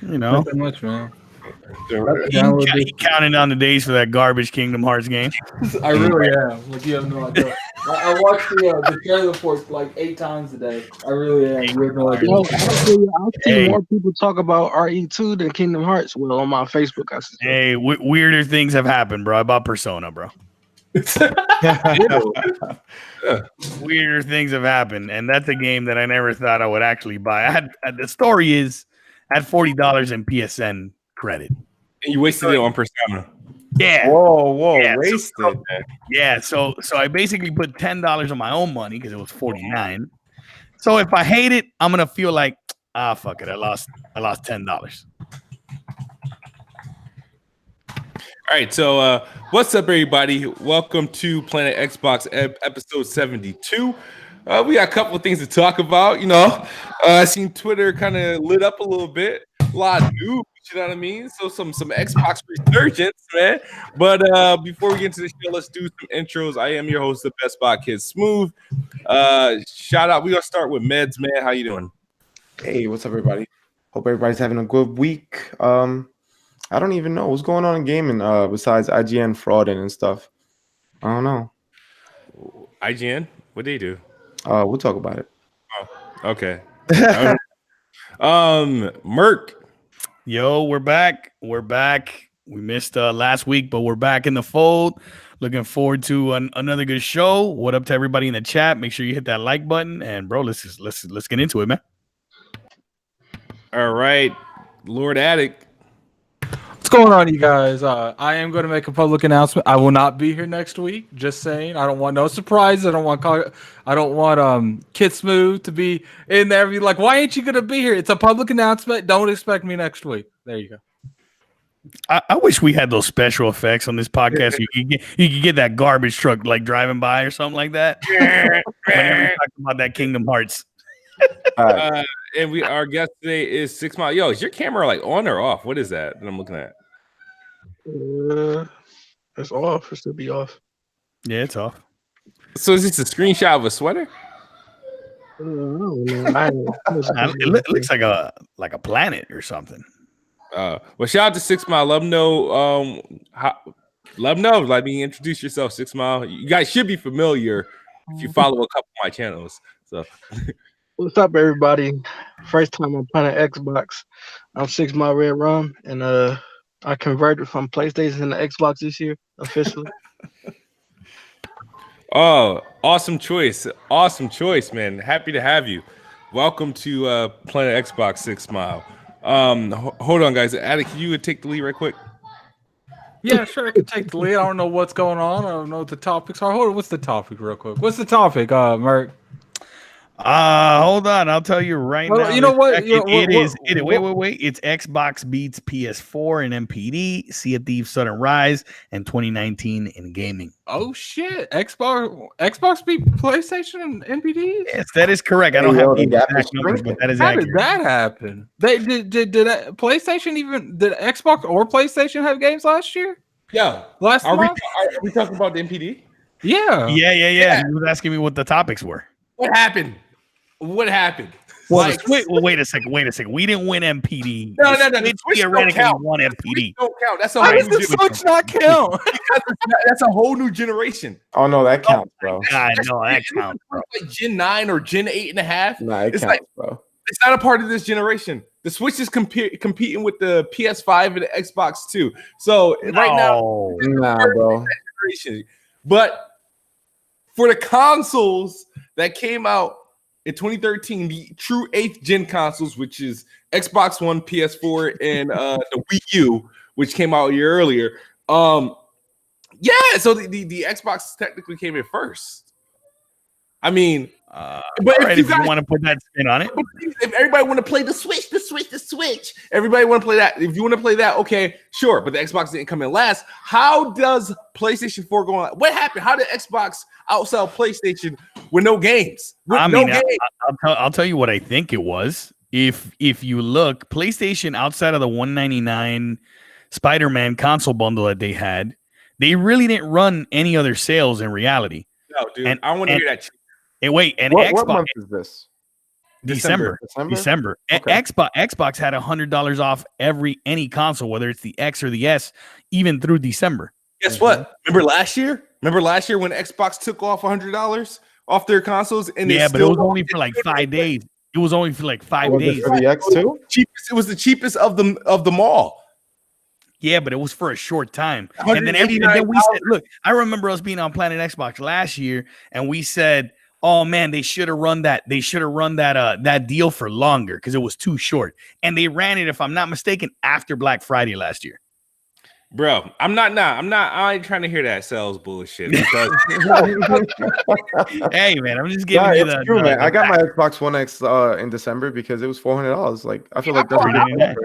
You know, Nothing much, man. he counting down the days for that garbage Kingdom Hearts game. I really am. Like you have no idea. I watched the trailer for it like 8 times a day. I really am. You have no idea. Yo, I've seen more people talk about RE2 than Kingdom Hearts. Well, on my Facebook, I see. Hey, weirder things have happened, bro. I bought Persona, bro. Weirder things have happened, and that's a game that I never thought I would actually buy. The story is I had $40 in PSN credit, and you wasted it on Persona. Yeah. Whoa, yeah, wasted. So I basically put $10 on my own money because it was $49. So if I hate it, I'm gonna feel like fuck it, I lost $10. All right, so what's up, everybody? Welcome to Planet Xbox episode 72. We got a couple of things to talk about. You know, I seen Twitter kind of lit up a little bit. A lot of news, you know what I mean? So some Xbox resurgence, man. But before we get into the show, let's do some intros. I am your host, the Best Spot Kid Smooth. Shout out. We're gonna start with Meds, man. How you doing? Hey, what's up, everybody? Hope everybody's having a good week. I don't even know what's going on in gaming besides IGN frauding and stuff. I don't know. IGN? What they do? We'll talk about it. Oh, okay. Merc. Yo, we're back. We missed last week, but we're back in the fold. Looking forward to another good show. What up to everybody in the chat? Make sure you hit that like button, and bro, let's get into it, man. All right, Lord Addict. What's going on, you guys? I am going to make a public announcement. I will not be here next week. Just saying. I don't want no surprises. I don't want Kid Smooth to be in there. Be like, why ain't you going to be here? It's a public announcement. Don't expect me next week. There you go. I wish we had those special effects on this podcast. You could get that garbage truck like driving by or something like that. Whenever you're talking about that Kingdom Hearts. And our guest today is 6 Mile. Yo, is your camera like on or off? What is that I'm looking at? It's off. It should be off. Yeah, it's off. So is this a screenshot of a sweater? It looks like a planet or something. Well, shout out to 6 Mile. Let them know. Let them know. Like, introduce yourself, 6 Mile. You guys should be familiar if you follow a couple of my channels. So. What's up, everybody? First time on Planet Xbox. I'm 6 Mile Red Rum, and I converted from PlayStation to Xbox this year officially. Oh, awesome choice, man. Happy to have you. Welcome to Planet Xbox, 6 Mile. Hold on, guys. Addict, can you take the lead right quick? Yeah, sure. I can take the lead. I don't know what's going on. I don't know what the topics are. Hold on. What's the topic, real quick? What's the topic, Merc? Hold on, I'll tell you right now. You know what? Wait. It's Xbox beats PS4 and NPD, Sea of Thieves Sudden Rise, and 2019 in gaming. Oh shit! Xbox beat PlayStation and NPD? Yes, that is correct. I don't have the exact numbers, but that is accurate. How did that happen? They did PlayStation did Xbox or PlayStation have games last year? Yeah. Are we talking about the NPD? Yeah. Yeah. He was asking me what the topics were. What happened? Well, wait a second. We didn't win NPD. No. The Switch theoretically won NPD. Don't count. That's How does the Switch not count? That's a whole new generation. Oh no, that counts, bro. I know that counts, bro. Like Gen 9 or Gen 8.5. Nah, it counts, bro. It's not a part of this generation. The Switch is competing with the PS5 and the Xbox too. So right now, bro. But for the consoles that came out in 2013, the true 8th gen consoles, which is Xbox One, PS4, and the Wii U, which came out a year earlier. So the Xbox technically came in first. I mean, but if you want to put that spin on it, if everybody want to play the Switch, everybody want to play that. If you want to play that, okay, sure. But the Xbox didn't come in last. How does PlayStation 4 go on? What happened? How did Xbox outsell PlayStation with no games? I'll tell you what I think it was. If you look, PlayStation outside of the $199 Spider-Man console bundle that they had, they really didn't run any other sales in reality. No, dude, I want to hear that. And wait, and what Xbox. month is this? December. Okay. Xbox had $100 off any console, whether it's the X or the S, even through December. Guess what? Remember last year? When Xbox took off $100 off their consoles, and but it was only for like 5 days. It was only for like 5 Was days. it for the X too? It was the cheapest of them all. Yeah, but it was for a short time. And then we said, look, I remember us being on Planet Xbox last year, and we said, oh man, they should have run that. They should have run that deal for longer because it was too short. And they ran it, if I'm not mistaken, after Black Friday last year. Bro, I ain't trying to hear that sales bullshit. Because hey man, I'm just giving you the true, man. I got my Xbox One X in December because it was $400. Like, I feel like that's $399.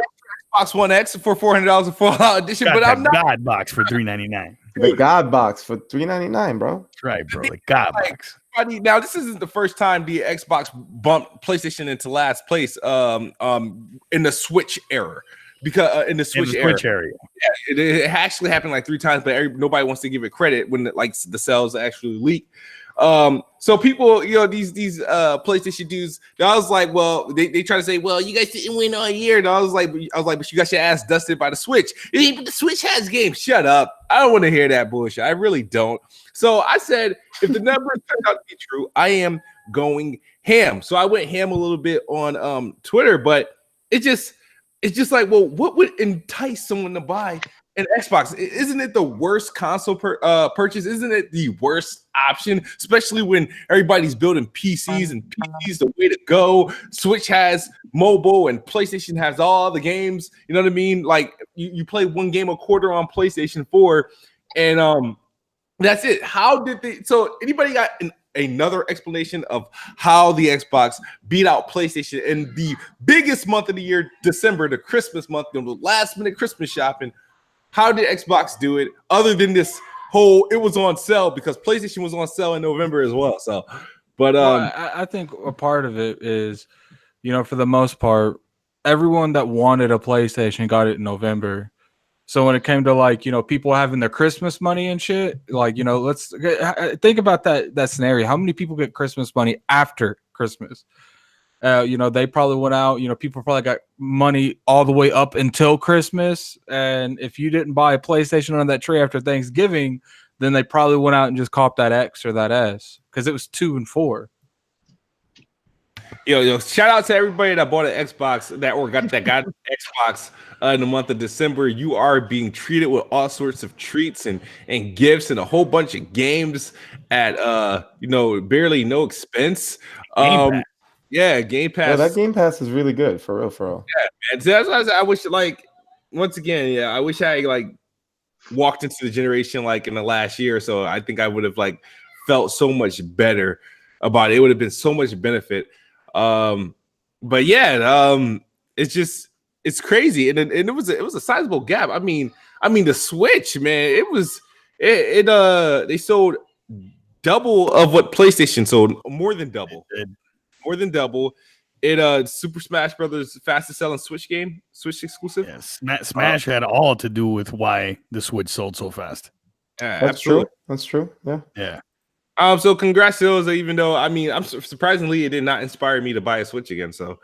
Xbox One X for $400 a Fallout edition, but I'm not God box for $399. the God box for $399, bro. That's right, bro. The God box. Now, this isn't the first time the Xbox bumped PlayStation into last place in the Switch era. Because in the Switch area, yeah, it actually happened like 3 times, but nobody wants to give it credit when the sales actually leak. So people, these PlayStation dudes, I was like, well, they try to say, well, you guys didn't win all year. And I was like, but you got your ass dusted by the Switch. But the Switch has games. Shut up. I don't want to hear that bullshit. I really don't. So I said, if the numbers turn out to be true, I am going ham. So I went ham a little bit on Twitter, but it's just like, well, what would entice someone to buy an Xbox? Isn't it the worst console purchase? Isn't it the worst option, especially when everybody's building PCs and PCs the way to go? Switch has mobile and PlayStation has all the games. You know what I mean? Like you play one game a quarter on PlayStation 4, and that's it. How did they? So anybody got another explanation of how the Xbox beat out PlayStation in the biggest month of the year, December, the Christmas month, the last minute Christmas shopping? How did Xbox do it other than this whole it was on sale, because PlayStation was on sale in November as well? So, but I think a part of it is, for the most part, everyone that wanted a PlayStation got it in November. So when it came to people having their Christmas money and shit, let's think about that scenario. How many people get Christmas money after Christmas? They probably went out. People probably got money all the way up until Christmas. And if you didn't buy a PlayStation under that tree after Thanksgiving, then they probably went out and just copped that X or that S because it was 2 and 4. Yo, shout out to everybody that bought an Xbox that got an Xbox in the month of December. You are being treated with all sorts of treats and gifts and a whole bunch of games at barely no expense. Yeah, Game Pass. Yeah, that Game Pass is really good, for real. Yeah, man. So that's why I wish, once again, I wish I walked into the generation in the last year or so. I think I would have felt so much better about it. It would have been so much benefit. But yeah, it's crazy, and it was a sizable gap. I mean the Switch, man, they sold double of what PlayStation sold, more than double. It Super Smash Brothers fastest selling Switch game, Switch exclusive. Yeah, Smash had all to do with why the Switch sold so fast. That's true. Yeah. So congrats to those, even though I'm surprisingly it did not inspire me to buy a Switch again. So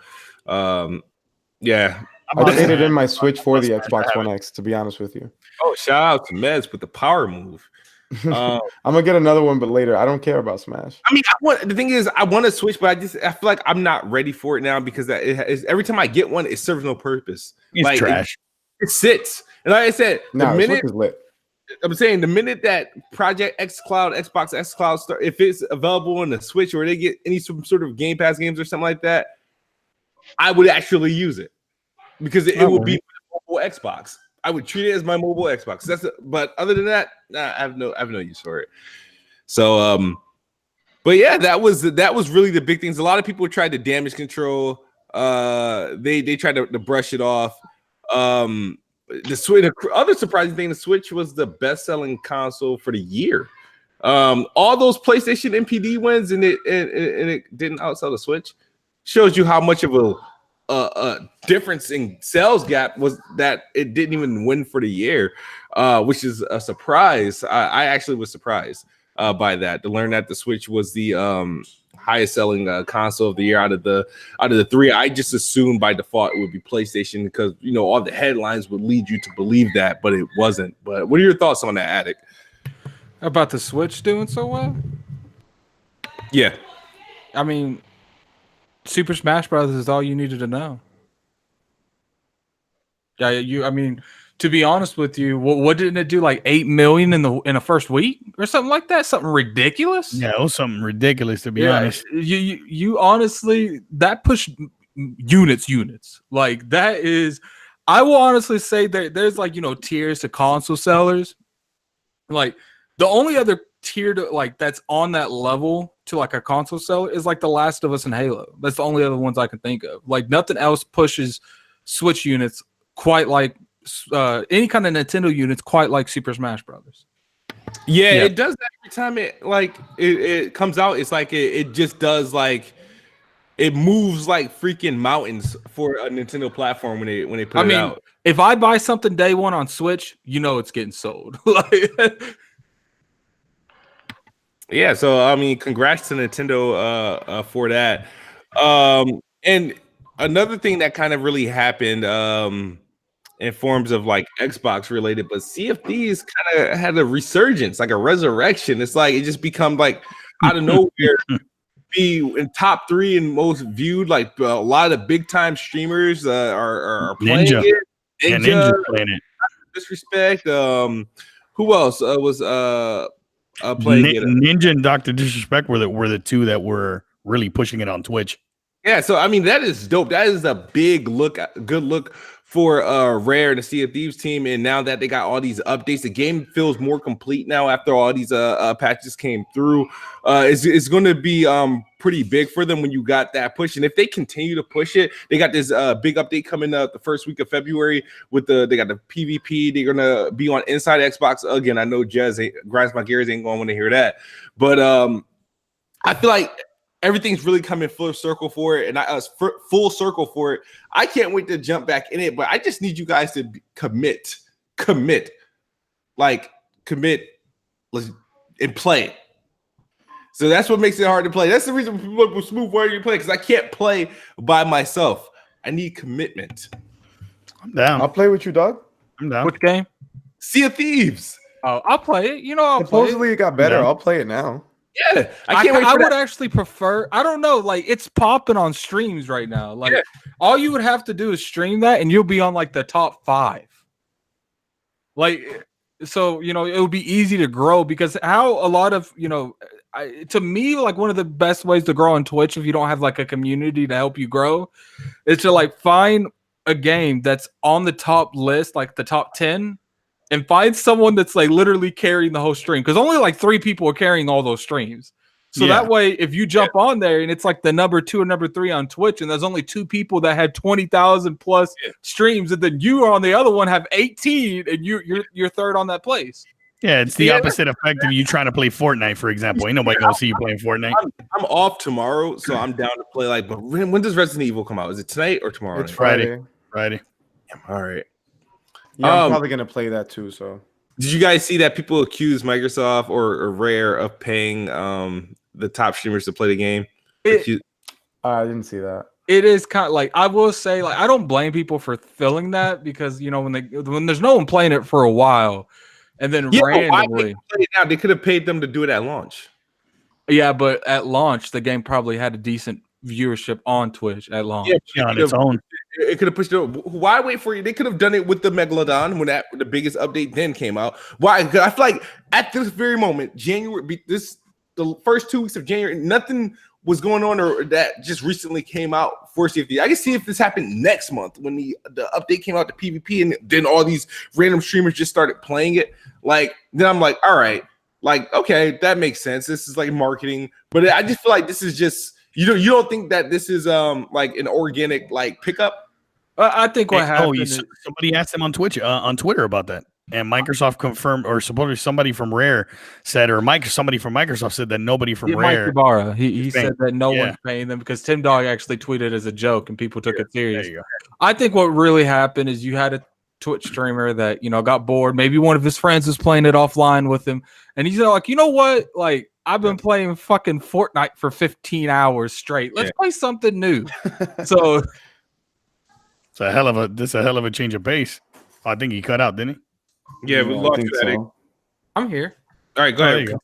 yeah. I traded in my Switch for the Xbox One X, to be honest with you. Oh, shout out to Mez with the power move. I'm gonna get another one, but later. I don't care about Smash. The thing is, I want to Switch, but I feel like I'm not ready for it now because every time I get one, it serves no purpose. It's trash. It sits, and like I said, Switch is lit. I'm saying the minute that Project Xbox X Cloud start, if it's available on the Switch or they get any sort of Game Pass games or something like that, I would actually use it because it will be mobile Xbox. I would treat it as my mobile Xbox. But other than that, I have no use for it. So, but yeah, that was really the big things. A lot of people tried to damage control. They tried to brush it off. The other surprising thing, the Switch was the best-selling console for the year. All those PlayStation NPD wins and it didn't outsell the Switch shows you how much of a difference in sales gap was that it didn't even win for the year, which is a surprise. I actually was surprised. by that. To learn that the Switch was the highest selling console of the year out of the three. I just assumed by default it would be PlayStation because all the headlines would lead you to believe that, but it wasn't. But what are your thoughts on that, Addict? About the Switch doing so well? Yeah. I mean, Super Smash Brothers is all you needed to know. Yeah, I mean, to be honest with you, what didn't it do? Like 8 million in the first week or something like that? Something ridiculous. Yeah, it was something ridiculous to be honest. You honestly that pushed units. Like that is, I will honestly say that there's like tiers to console sellers. Like the only other tier to like that's on that level to like a console seller is like The Last of Us and Halo. That's the only other ones I can think of. Like nothing else pushes Switch units quite like any kind of Nintendo units quite like Super Smash Brothers. Yeah, it does that every time it comes out. It's like it just does like it moves like freaking mountains for a Nintendo platform when they put it out. If I buy something day one on Switch, it's getting sold. Yeah, so I mean, congrats to Nintendo for that. And another thing that kind of really happened in forms of like Xbox related, but Sea of Thieves kind of had a resurgence, like a resurrection. It's like it just become like out of nowhere be in top 3 and most viewed. Like a lot of big time streamers are playing it. Ninja playing it. Disrespect. Who else was playing it? Ninja and Dr. Disrespect were the two that were really pushing it on Twitch. Yeah, so I mean that is dope. That is a good look for Rare and the Sea of Thieves team. And now that they got all these updates, the game feels more complete now after all these patches came through. It's going to be pretty big for them when you got that push. And if they continue to push it, they got this big update coming up the first week of February with they got the PvP. They're going to be on Inside Xbox again. I know Jez grinds my gears ain't going to want to hear that, but I feel like everything's really coming full circle for it, and full circle for it. I can't wait to jump back in it, but I just need you guys to commit, and play it. So that's what makes it hard to play. That's the reason people look smooth where you play, because I can't play by myself. I need commitment. I'm down. I'll play with you, Doug. I'm down. Which game? Sea of Thieves. Oh, I'll play it. Supposedly it got better. Yeah. I'll play it now. Yeah, I can't wait. I would actually prefer. I don't know. Like it's popping on streams right now. Like all you would have to do is stream that, and you'll be on like the top 5. Like so, it would be easy to grow because how a lot of to me, like one of the best ways to grow on Twitch if you don't have like a community to help you grow is to like find a game that's on the top list, like the top 10. And find someone that's like literally carrying the whole stream, because only like 3 people are carrying all those streams. So that way, if you jump on there and it's like the number 2 or number 3 on Twitch, and there's only 2 people that had 20,000 plus streams, and then you are on the other one have 18, and you're third on that place. Yeah, it's the opposite effect of you trying to play Fortnite, for example. Ain't nobody gonna see you playing Fortnite. I'm off tomorrow, so I'm down to play. Like, but when does Resident Evil come out? Is it tonight or tomorrow? It's Friday. Friday. All right. Yeah, I'm probably gonna play that too. So, did you guys see that people accuse Microsoft or Rare of paying the top streamers to play the game? I didn't see that. It is kind of like, I will say, like, I don't blame people for feeling that because when there's no one playing it for a while, and then randomly play it now, they could have paid them to do it at launch. Yeah, but at launch, the game probably had a decent viewership on Twitch at launch. Yeah, on its own. It could have pushed it. Why wait for you? They could have done it with the Megalodon when the biggest update then came out. Why? Because I feel like at this very moment, the first 2 weeks of January, nothing was going on or that just recently came out for Sea of Thieves. I can see if this happened next month when the update came out to PvP and then all these random streamers just started playing it. Like then I'm like, all right, like okay, that makes sense. This is like marketing, but I just feel like this is just. You don't think that this is like an organic like pickup? I think what happened. Somebody asked him on Twitter about that, and Microsoft confirmed, or supposedly somebody from Rare said, or somebody from Microsoft said that nobody from Rare. Mike Ibarra, he said that no one's paying them because Tim Dog actually tweeted as a joke and people took it serious. I think what really happened is you had Twitch streamer that got bored. Maybe one of his friends was playing it offline with him, and he's like, you know what? Like, I've been playing fucking Fortnite for 15 hours straight. Let's play something new. So it's a hell of a change of pace. I think he cut out, didn't he? Yeah, we lost you. So. I'm here. All right, go ahead.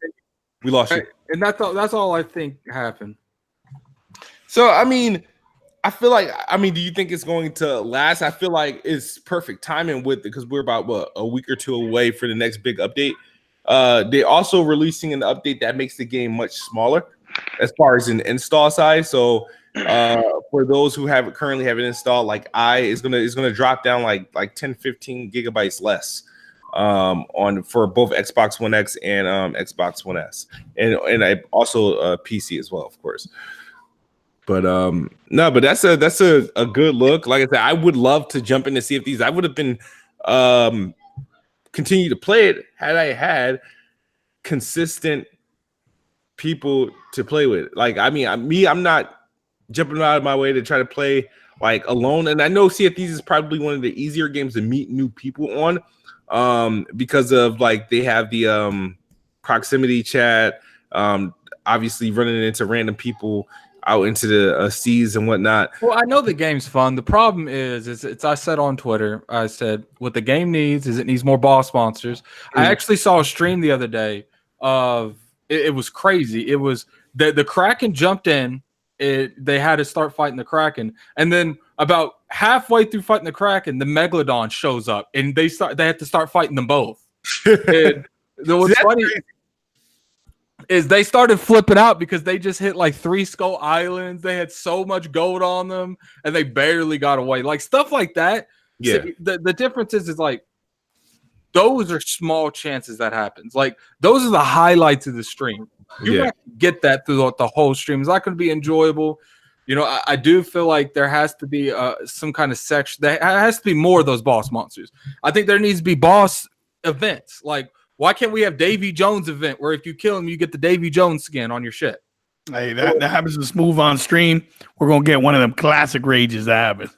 We lost you. And that's all I think happened. So, I mean, I feel like, do you think it's going to last? I feel like it's perfect timing with it because we're about a week or two away for the next big update. They're also releasing an update that makes the game much smaller as far as an install size. So, for those who currently have it installed, like it's gonna drop down like 10, 15 gigabytes less for both Xbox One X and Xbox One S, and I also PC as well, of course. But no, but that's a good look. Like I said, I would love to jump in to see if these. I would have been continue to play it had I had consistent people to play with. Like, I'm not jumping out of my way to try to play like alone. And I know Sea of Thieves is probably one of the easier games to meet new people on, because of like they have the proximity chat, obviously running into random people out into the seas and whatnot. Well, I know the game's fun. The problem is I said on Twitter, I said what the game needs is it needs more boss monsters. I actually saw a stream the other day of it was crazy. It was the Kraken jumped in. They had to start fighting the Kraken, and then about halfway through fighting the Kraken, the Megalodon shows up, and they have to start fighting them both. And what's funny is they started flipping out because they just hit like 3 skull islands. They had so much gold on them, and they barely got away. Like stuff like that. Yeah. So the difference is like those are small chances that happens. Like those are the highlights of the stream. You have to get that throughout the whole stream. It's not going to be enjoyable. I do feel like there has to be some kind of section. There has to be more of those boss monsters. I think there needs to be boss events. Like, why can't we have Davy Jones event where if you kill him, you get the Davy Jones skin on your shit? Hey, that happens to Smooth on stream. We're gonna get one of them classic rages that happen.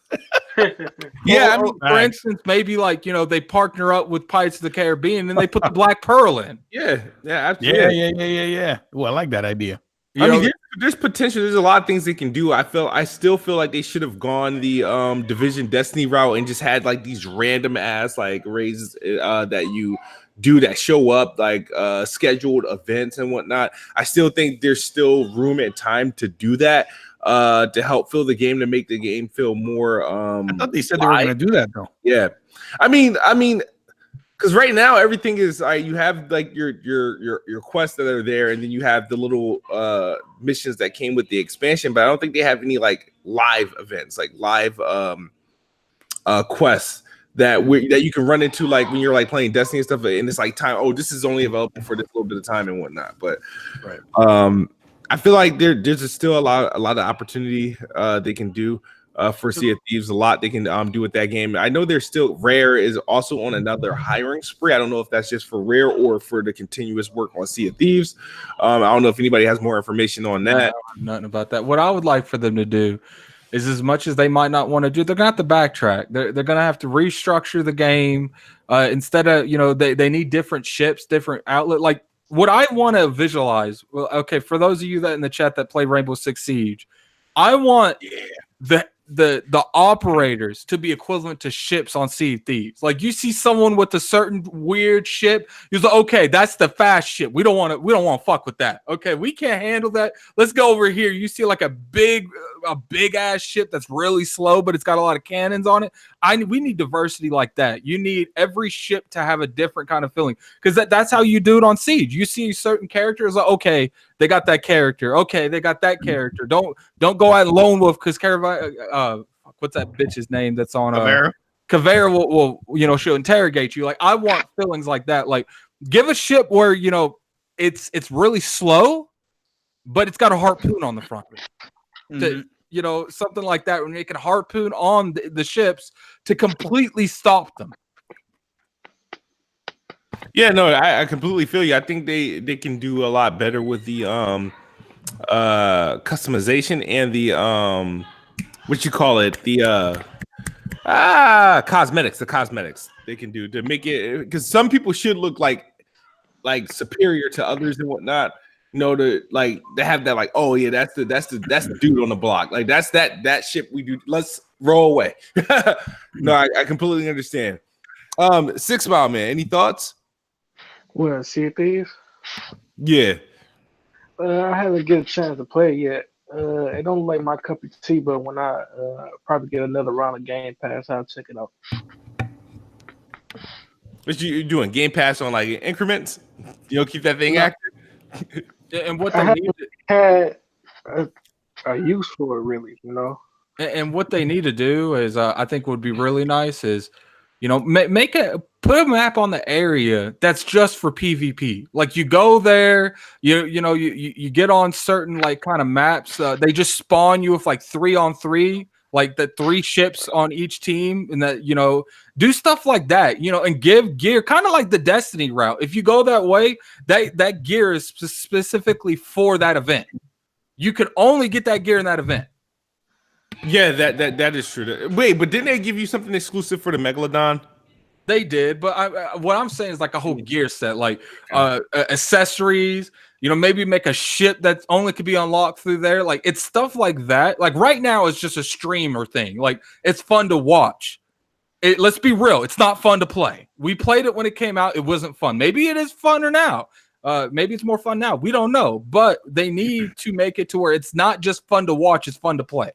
Yeah, for instance, maybe like they partner up with Pirates of the Caribbean and they put the Black Pearl in. Yeah, absolutely. Yeah. Well, I like that idea. There's potential. There's a lot of things they can do. I still feel like they should have gone the Division Destiny route and just had like these random ass like raises that you do that show up like scheduled events and whatnot. I still think there's still room and time to do that to help fill the game, to make the game feel more I thought they said they were going to do that though. Yeah, I mean because right now everything is you have like your quests that are there, and then you have the little missions that came with the expansion, but I don't think they have any like live events, like live quests that you can run into like when you're like playing Destiny and stuff, and it's like time. Oh, this is only available for this little bit of time and whatnot. But I feel like there's still a lot of opportunity they can do for Sea of Thieves. A lot they can do with that game. I know there's still Rare is also on another hiring spree. I don't know if that's just for Rare or for the continuous work on Sea of Thieves. I don't know if anybody has more information on that. Nothing about that. What I would like for them to do is, as much as they might not want to do, they're gonna have to backtrack. They're gonna have to restructure the game. Instead of they need different ships, different outlet. Like what I want to visualize. Well, okay, for those of you that in the chat that play Rainbow Six Siege, I want the operators to be equivalent to ships on Sea of Thieves. Like you see someone with a certain weird ship, you're like, okay, that's the fast ship. We don't want to fuck with that. Okay, we can't handle that. Let's go over here. You see like a big ass ship that's really slow, but it's got a lot of cannons on it. We need diversity like that. You need every ship to have a different kind of feeling, because that's how you do it on Siege. You see certain characters, like, okay, they got that character. Okay, they got that character. Don't go out Lone Wolf because what's that bitch's name that's on Kavera will she'll interrogate you. Like I want feelings like that. Like give a ship where it's really slow, but it's got a harpoon on the front of it. Mm-hmm. Something like that, when they can harpoon on the ships to completely stop them. Yeah, no, I completely feel you. I think they can do a lot better with the customization and the what you call it, the Cosmetics. The cosmetics they can do to make it, because some people should look like superior to others and whatnot. To have that, like, oh yeah, that's the dude on the block. Like that's that shit we do. Let's roll away. No, I completely understand. 6 Mile Man, any thoughts? Well, Sea of Thieves. Yeah. I haven't get a chance to play it yet. It don't like my cup of tea, but when I probably get another round of Game Pass, I'll check it out. What you doing? Game Pass on like increments? Keep that thing active. And what I they haven't need, had a use for it, really. and what they need to do is, I think would be really nice is, put a map on the area that's just for PvP. Like you go there, you get on certain like kind of maps. They just spawn you with like 3-on-3, like the 3 ships on each team, and that do stuff like that. And give gear kind of like the Destiny route. If you go that way, that gear is specifically for that event. You can only get that gear in that event. Yeah, that is true. Wait, but didn't they give you something exclusive for the Megalodon? They did, but what I'm saying is like a whole gear set, like accessories. Maybe make a ship that only could be unlocked through there. Like it's stuff like that. Like right now, it's just a streamer thing. Like it's fun to watch. Let's be real, it's not fun to play. We played it when it came out. It wasn't fun. Maybe it is funner now. Maybe it's more fun now. We don't know, but they need to make it to where it's not just fun to watch. It's fun to play.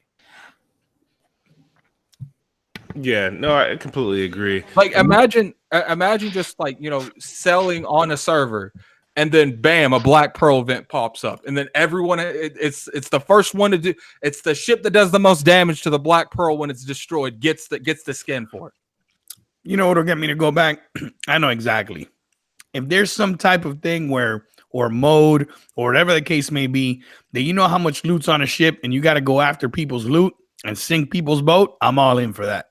Yeah, no, I completely agree. Like imagine just like selling on a server, and then bam, a Black Pearl event pops up, and then everyone it's the first one to do. It's the ship that does the most damage to the Black Pearl when it's destroyed gets the skin for it. You know what'll get me to go back? I know exactly. If there's some type of thing or mode or whatever the case may be, that how much loot's on a ship and you got to go after people's loot and sink people's boat, I'm all in for that.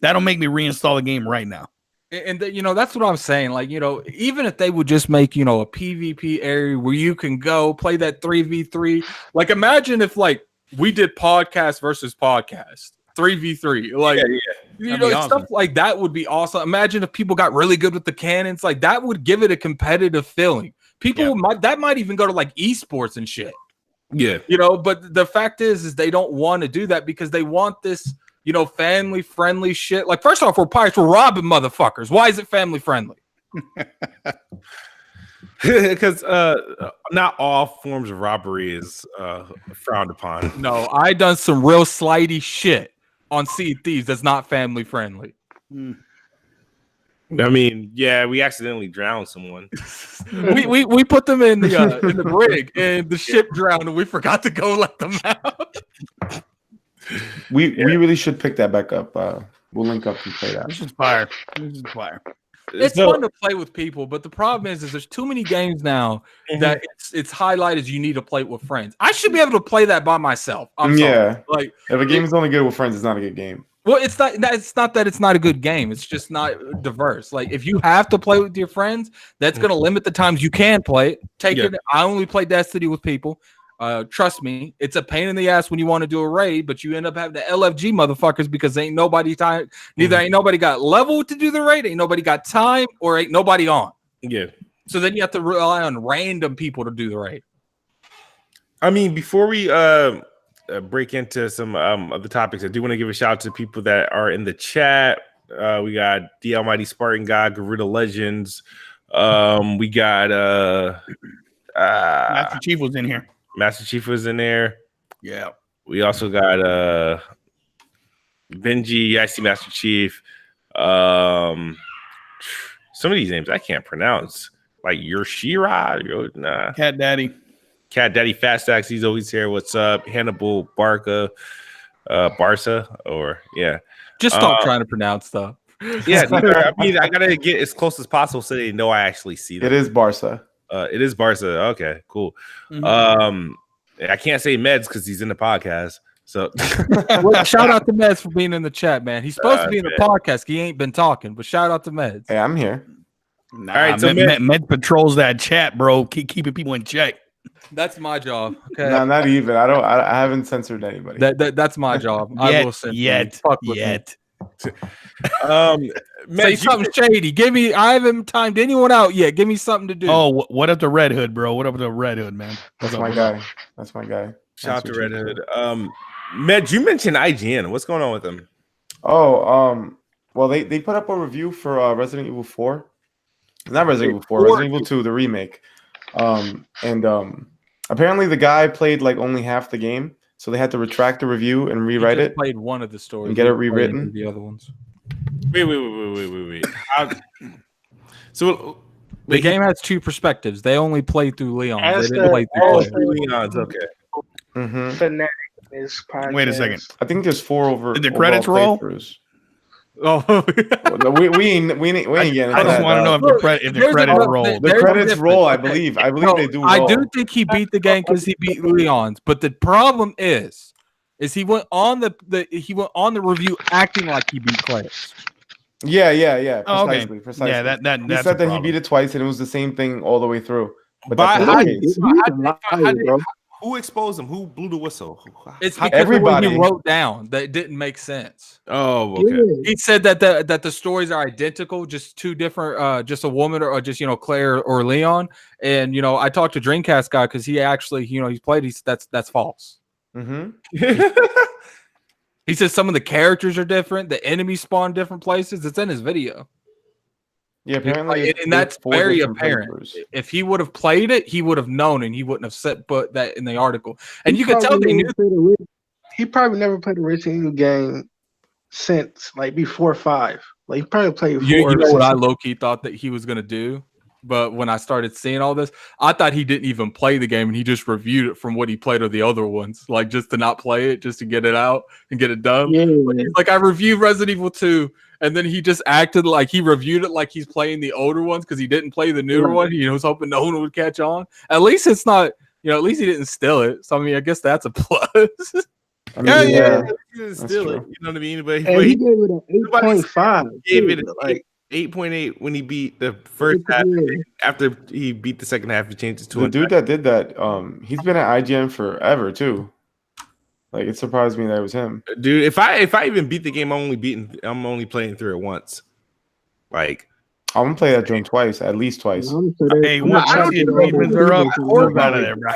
That'll make me reinstall the game right now. And that's what I'm saying. Like, even if they would just make, a PvP area where you can go play that 3v3. Like, imagine if like we did podcast versus podcast 3v3. Like, awesome. Stuff like that would be awesome. Imagine if people got really good with the cannons. Like, that would give it a competitive feeling. People might even go to like esports and shit. Yeah. But the fact is they don't want to do that because they want this, family friendly shit. Like, first off, we're pirates, we're robbing motherfuckers. Why is it family friendly? Because not all forms of robbery is frowned upon. No, I done some real slidey shit on Sea of Thieves that's not family friendly. I mean, yeah, we accidentally drowned someone. we put them in the brig and the ship drowned and we forgot to go let them out. We really should pick that back up. We'll link up and play that. This is fire. It's fun to play with people, but the problem is there's too many games now that it's highlighted you need to play with friends. I should be able to play that by myself. I'm sorry. Like, if a game is only good with friends, it's not a good game. Well, it's not that it's not a good game. It's just not diverse. Like, if you have to play with your friends, that's going to limit the times you can play it. I only play Destiny with people. Trust me, it's a pain in the ass when you want to do a raid, but you end up having the LFG motherfuckers because ain't nobody time. Neither ain't nobody got level to do the raid, ain't nobody got time, or ain't nobody on. Yeah. So then you have to rely on random people to do the raid. I mean, before we break into some of the topics, I do want to give a shout out to people that are in the chat. We got the Almighty Spartan God, Garuda Legends. We got Master Chief was in here. Master Chief was in there. Yeah. We also got Benji. I see Master Chief. Some of these names I can't pronounce. Like Yoshira. Cat Daddy Fast Axe. He's always here. What's up? Hannibal Barca. Barca. Or yeah. Just stop trying to pronounce stuff. Yeah. I mean, I gotta get as close as possible so they know I actually see them. It is Barca. It is Barca. Okay, cool. I can't say Meds because he's in the podcast. So well, shout out to Meds for being in the chat, man. He's supposed to be in the podcast. He ain't been talking, but shout out to Meds. Hey, I'm here. All right, so Med patrols that chat, bro. Keeping people in check. That's my job. Okay. No, not even. I haven't censored anybody. That's my job. I will censor. Yet. Say something shady. Give me. I haven't timed anyone out yet. Give me something to do. Oh, what up the Red Hood, bro? What up the Red Hood, man? That's What's my up, guy. That's my guy. Shout out to Red Hood. Med, you mentioned IGN. What's going on with them? Oh, well, they put up a review for Resident Evil 4. Not Resident Evil 4, Resident Evil 2, the remake. Apparently the guy played like only half the game, so they had to retract the review and rewrite it. Played one of the stories and get it rewritten. The other ones. Wait. So the game has two perspectives. They only played through Leon. As They didn't play through Leon's okay. Fanatic is podcast. Wait a second. I think there's 4 over. Did the credits roll? Oh, we ain't getting. I just want to know if the credits roll. The credits roll. I believe they do. I do think he beat the game because he beat Leon's. But the problem is he went on the review acting like he beat Claire's. Yeah. Oh, okay. Precisely. Yeah, that he said that he beat it twice and it was the same thing all the way through. But who exposed him? Who blew the whistle? It's because everybody he wrote down that it didn't make sense. Oh, okay. He said that the stories are identical, just two different, just a woman or just Claire or Leon. And I talked to Dreamcast guy because he actually he's played. That's false. He says some of the characters are different. The enemies spawn different places. It's in his video. Yeah, apparently, and that's very apparent. Papers. If he would have played it, he would have known, and he wouldn't have put that in the article. And you could tell they knew. He probably never played a Resident Evil game since before 5. Like he probably played 4. You know what I low key thought that he was gonna do, but when I started seeing all this, I thought he didn't even play the game, and he just reviewed it from what he played of the other ones, like just to not play it, just to get it out and get it done. Yeah. Like I reviewed Resident Evil 2. And then he just acted like he reviewed it like he's playing the older ones because he didn't play the newer one. He was hoping no one would catch on. At least it's not, at least he didn't steal it. So I mean, I guess that's a plus. I mean, he didn't steal it. You know what I mean? But he gave it an 8.5. Gave it like 8.8 when he beat the first half. After he beat the second half, he changed it to the dude that did that. He's been at IGN forever too. Like it surprised me that it was him, dude. If I even beat the game, I'm only playing through it once. Like I'm gonna play that joint twice, at least twice. Hey, I don't get are up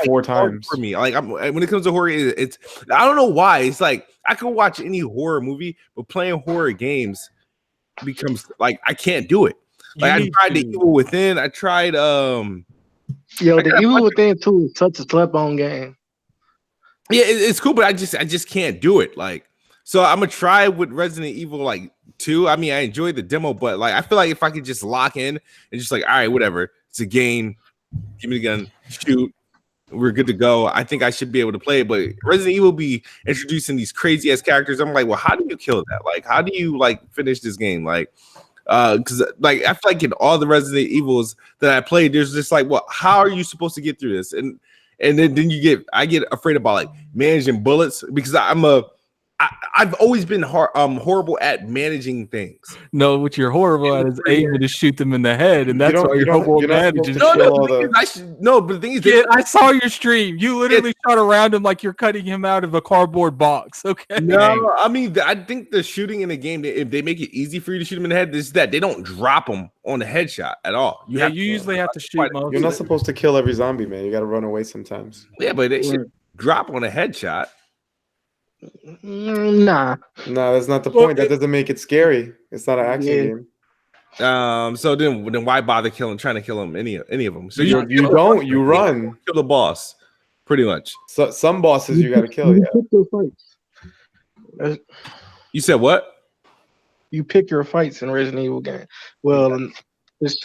4 times for me. Like when it comes to horror, it's I don't know why. It's like I can watch any horror movie, but playing horror games becomes like I can't do it. Like I tried the Evil Within. I tried the Evil Within 2 is such a slept-on game. Yeah, it's cool, but I just can't do it. Like, so I'm gonna try with Resident Evil 2. I mean, I enjoyed the demo, but like I feel like if I could just lock in and just like, all right, whatever, it's a game. Give me the gun, shoot, we're good to go. I think I should be able to play it. But Resident Evil be introducing these crazy ass characters. I'm like, well, how do you kill that? Like, how do you finish this game? Like, because I feel like in all the Resident Evils that I played, there's just like, well, how are you supposed to get through this? And then I get afraid about managing bullets because I've always been horrible at managing things. No, what you're horrible at is aiming to shoot them in the head, and that's why you're horrible at managing. No, but the thing is, I saw your stream. You literally shot around him like you're cutting him out of a cardboard box. Okay. No, I mean, I think the shooting in the game, if they make it easy for you to shoot them in the head, is that they don't drop them on the headshot at all. You usually have to shoot. You're not supposed to kill every zombie, man. You got to run away sometimes. Yeah, but they should drop on a headshot. Nah, that's not the point. That doesn't make it scary. It's not an action game. So then why bother trying to kill them? Any of them? So you run. Kill the boss, pretty much. So some bosses you got to kill. Yeah. You said what? You pick your fights in Resident Evil game. Well, it's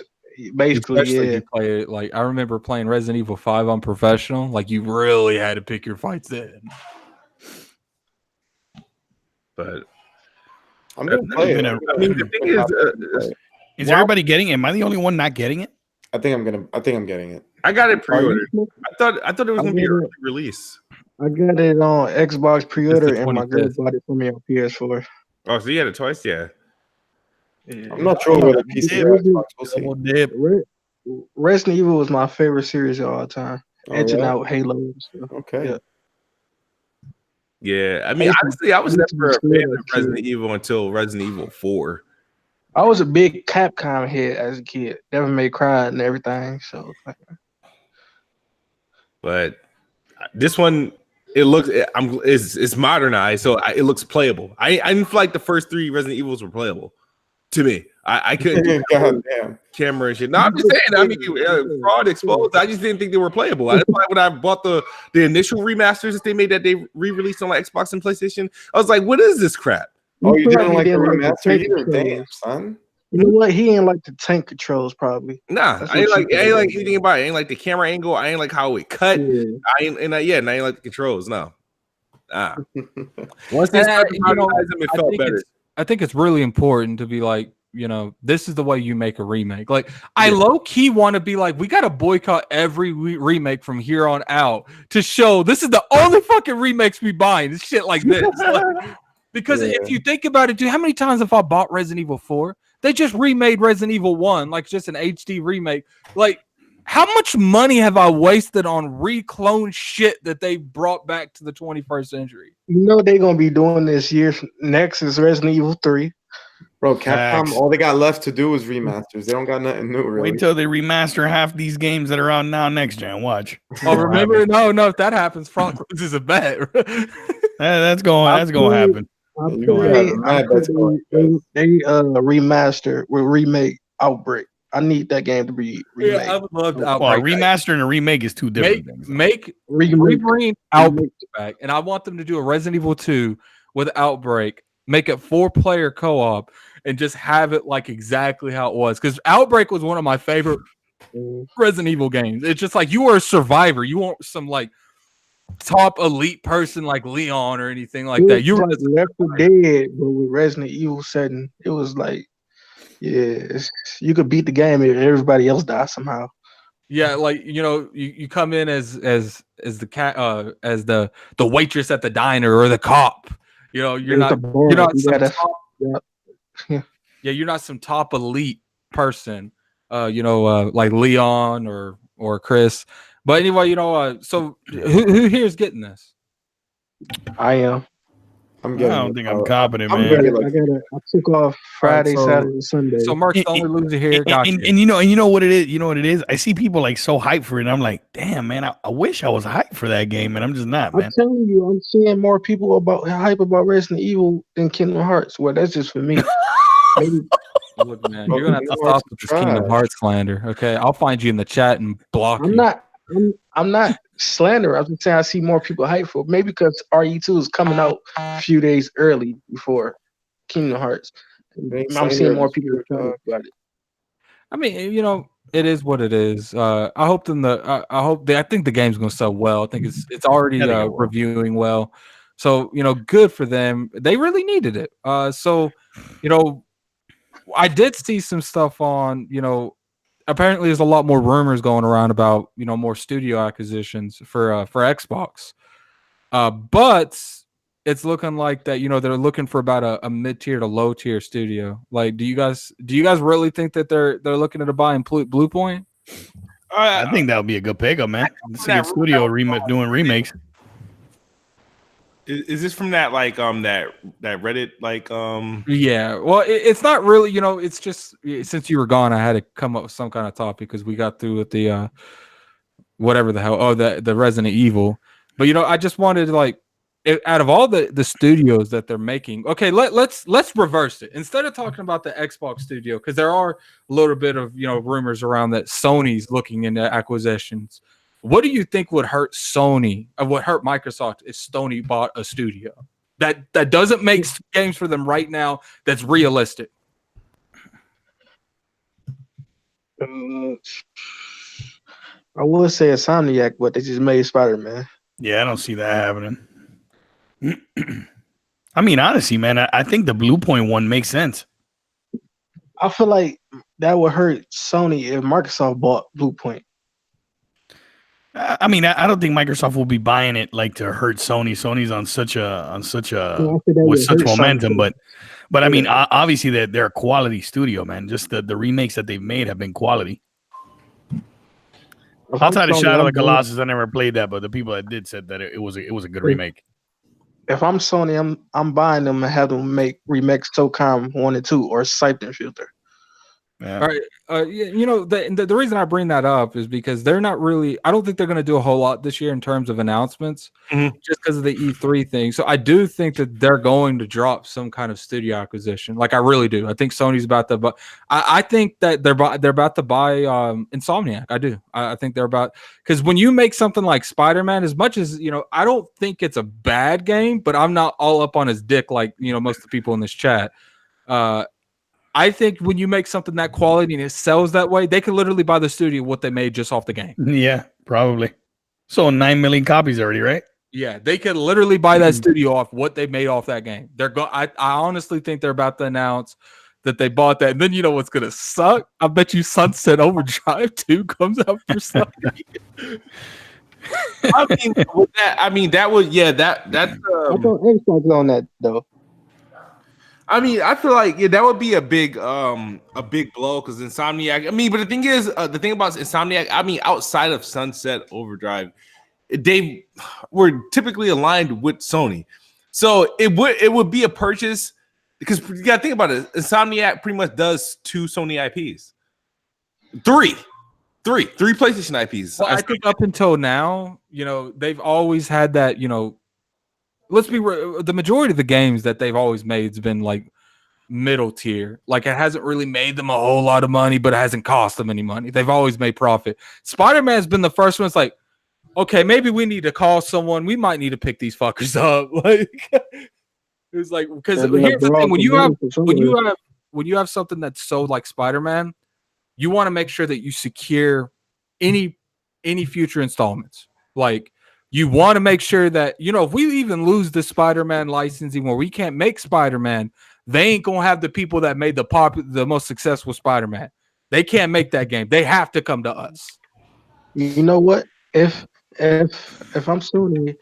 basically you play it, like I remember playing Resident Evil 5 on professional. Like you really had to pick your fights then. But I'm gonna play it. I mean, the thing is everybody getting it? Am I the only one not getting it? I think I'm getting it. I got it pre-ordered. I thought it was gonna be early release. I got it on Xbox pre-order, and my girl bought it for me on PS4. Oh, so you had a choice, yeah. I'm not sure whether PC or Xbox. We'll see. Resident Evil was my favorite series of all time. Edging out Halo and stuff. Okay. Yeah, I mean, honestly, I was used to be never a fan scared of as a kid. Resident Evil until Resident Evil 4. I was a big Capcom head as a kid. Devil May Cry and everything. So But this one, it's modernized, so it looks playable. I didn't feel like the first 3 Resident Evils were playable to me. I couldn't do God damn. camera and shit. No, I'm just saying. I mean, fraud exposed. I just didn't think they were playable. That's why when I bought the initial remasters that they made that they re-released on like Xbox and PlayStation, I was like, "What is this crap?" Oh, you didn't like the didn't remaster tank either? Damn, controls. son. You know what? He ain't like the tank controls probably. Nah, That's I ain't what like you anything about it. I ain't like the camera angle. I ain't like how it cut. Yeah. I ain't and I ain't like the controls. No. Once they And, started you know, modernizing them, it felt better. I think it's really important to be like, this is the way you make a remake. Like, I low key want to be like, we got to boycott every remake from here on out to show this is the only fucking remakes we buying. This shit like this. Because if you think about it, dude, how many times have I bought Resident Evil 4? They just remade Resident Evil 1, like just an HD remake. Like, how much money have I wasted on reclone shit that they brought back to the 21st century? You know they're gonna be doing this year. Next is Resident Evil 3. Bro, Capcom, Facts. all they got left to do is remasters. They don't got nothing new, really. Wait till they remaster half these games that are on now next gen. Watch. Oh, remember? No, if that happens, Front is a bet. That's going to happen. They remaster will remake Outbreak. I need that game to be remade. Yeah, I would love to Well, Outbreak. remaster and a remake is two different things. Bring Outbreak back, and I want them to do a Resident Evil 2 with Outbreak. Make it 4-player co-op and just have it like exactly how it was. Because Outbreak was one of my favorite Resident Evil games. It's just like you were a survivor. You weren't some like top elite person like Leon or anything like that. You were like Left 4 Dead, but with Resident Evil setting, it was like, you could beat the game if everybody else dies somehow. Yeah, like you come in as the cat as the waitress at the diner or the cop. You're not some top elite person. Like Leon or Chris. But anyway, so who here is getting this? I am. I'm getting. I don't think I'm competent, I'm man. very lucky. I took off Friday, so- Saturday, Sunday. So Mark's the only loser here. Gotcha. And you know what it is? You know what it is? I see people like so hyped for it. And I'm like, damn, man, I wish I was hyped for that game, and I'm just not, man. I'm telling you, I'm seeing more people hype about Resident Evil than Kingdom Hearts. Well, that's just for me. Maybe. Look, man, you're gonna have to stop with this Kingdom Hearts slander. Okay, I'll find you in the chat and block you. I'm not slandering. I'm just saying I see more people hype for it. Maybe because RE2 is coming out a few days early before Kingdom Hearts. I'm seeing more people talking about it. I mean, it is what it is. I think the game's gonna sell well. I think it's already reviewing well. So good for them. They really needed it. I did see some stuff on. Apparently there's a lot more rumors going around about more studio acquisitions for Xbox. But it's looking like that they're looking for about a mid-tier to low-tier studio. Like, do you guys really think that they're looking at buying Blue Point? I think that would be a good pickup, man. It's a good studio doing remakes. Is this from that like that Reddit like Yeah, well, it's not really. It's just since you were gone, I had to come up with some kind of topic because we got through with the whatever the hell. The Resident Evil. But I just wanted to out of all the studios that they're making, okay, let's reverse it. Instead of talking about the Xbox studio, because there are a little bit of rumors around that Sony's looking into acquisitions. What do you think would hurt Sony? What hurt Microsoft if Sony bought a studio that doesn't make games for them right now? That's realistic. I would say Insomniac, but they just made Spider-Man. Yeah, I don't see that happening. I mean, honestly, man, I think the Blue Point one makes sense. I feel like that would hurt Sony if Microsoft bought Blue Point. I mean, I don't think Microsoft will be buying it like to hurt Sony. Sony's on such with such momentum, but I mean, obviously they're a quality studio, man. Just the remakes that they've made have been quality. Outside of Shadow of the Colossus, I never played that, but the people that did said that it was a good remake. if I'm Sony, I'm buying them and have them remake SOCOM 1 and 2 or Siphon Filter. Yeah. All right. The reason I bring that up is because they're not really. I don't think they're going to do a whole lot this year in terms of announcements, just because of the E3 thing. So I do think that they're going to drop some kind of studio acquisition. Like I really do. I think Sony's about to. But I think that they're about to buy Insomniac. I do. I think they're about, because when you make something like Spider-Man, as much as I don't think it's a bad game, but I'm not all up on his dick like most of the people in this chat. I think when you make something that quality and it sells that way, they could literally buy the studio what they made just off the game. Yeah, probably. So 9 million copies already, right? Yeah, they could literally buy that studio off what they made off that game. I honestly think they're about to announce that they bought that. And then you know what's gonna suck? I bet you Sunset Overdrive 2 comes out for Sony. That would that's I thought Xbox on that though. I feel like that would be a big blow because Insomniac. But the thing is, the thing about Insomniac, outside of Sunset Overdrive, they were typically aligned with Sony, so it would be a purchase because you gotta think about it. Insomniac pretty much does 2 Sony IPs, three PlayStation IPs. Well, I think up until now, they've always had that. Let's be real, the majority of the games that they've always made has been like middle tier. Like it hasn't really made them a whole lot of money, but it hasn't cost them any money. They've always made profit. Spider-Man's been the first one. It's like, okay, maybe we need to call someone. We might need to pick these fuckers up. Like it's like, because here's the thing: when you have something that's so like Spider-Man, you want to make sure that you secure any future installments. Like you want to make sure that, if we even lose the Spider-Man licensing where we can't make Spider-Man, they ain't going to have the people that made the most successful Spider-Man. They can't make that game. They have to come to us. You know what? If I'm Sony,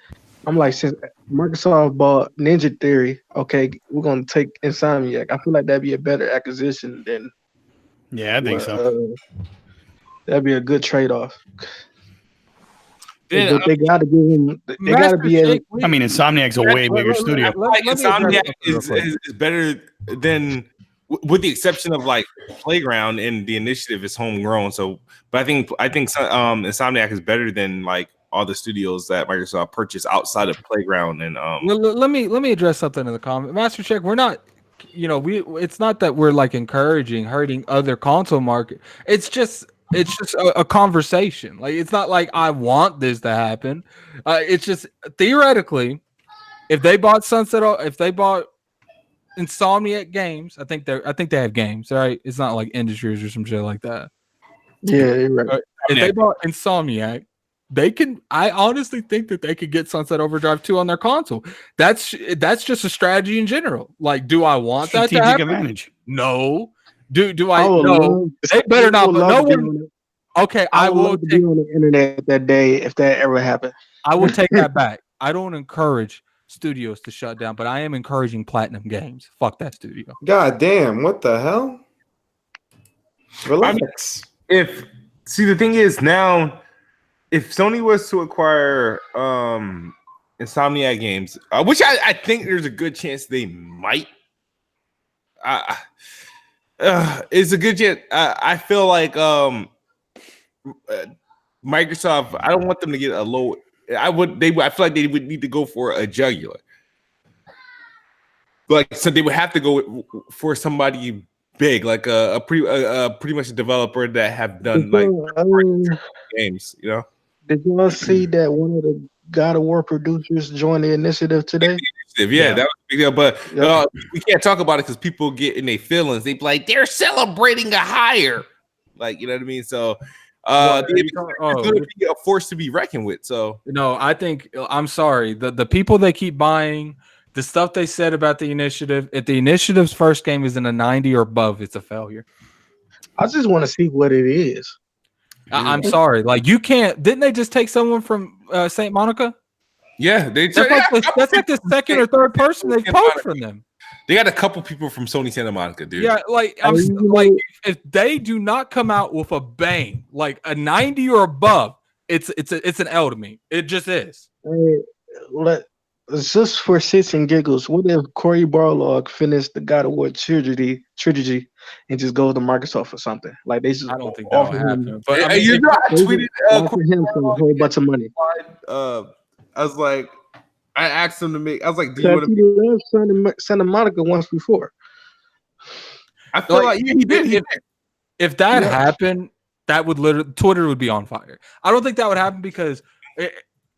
I'm like, since Microsoft bought Ninja Theory, okay, we're going to take Insomniac. I feel like that'd be a better acquisition than. Yeah, I think so. That'd be a good trade-off. Yeah, they got to give him. They got to be able. Insomniac's a way bigger studio. Insomniac is better than, with the exception of like Playground and the Initiative is homegrown. So, but I think Insomniac is better than like all the studios that Microsoft purchased outside of Playground. And let me address something in the comment. Master Check, we're not. It's not that we're like hurting other console market. It's just a conversation. Like it's not like I want this to happen. It's just theoretically, if they bought Insomniac Games, I think they have games, right? It's not like Industries or some shit like that. Yeah, you're right. If they bought Insomniac, they can. I honestly think that they could get Sunset Overdrive 2 on their console. That's just a strategy in general. Like, do I want that to happen? Advantage. No. Do I? No. They better not. But no one. Okay, I will be on the internet that day if that ever happened. I will take that back. I don't encourage studios to shut down, but I am encouraging Platinum Games. Fuck that studio. God damn! What the hell? Relax. The thing is now, if Sony was to acquire Insomniac Games, which I think there's a good chance they might. It's a good chance. I feel like Microsoft. I don't want them to get a low. I feel like they would need to go for a jugular. Like, so they would have to go for somebody big, like a pretty much a developer that have done like games. Did y'all see that one of the God of War producers joined the initiative today? Yeah, that was a big deal. But we can't talk about it because people get in their feelings. They be like, they're celebrating a hire. Like, you know what I mean? So it's going to be a force to be reckoned with. So no, I think I'm sorry. The people they keep buying, the stuff they said about the initiative, if the initiative's first game is in a 90 or above, it's a failure. I just want to see what it is. I'm sorry. Like, you can't. Didn't they just take someone from St. Monica? Yeah, that's like the second or third person they've poached from them. They got a couple people from Sony Santa Monica, dude. Yeah, like like if they do not come out with a bang, like a 90 or above, it's an L to me. It just is. It's just for shits and giggles. What if Corey Barlog finished the God of War trilogy and just goes to Microsoft or something? Like they just I don't think that offer would him, happen. But I mean, You know, I they just tweeted offer him for a whole bunch of money. I was like, I asked him to make. I was like, do you Because want he to? left Santa Monica once before. I feel like yeah, he did. He did. if that Yeah. happened, that would literally Twitter would be on fire. I don't think that would happen because,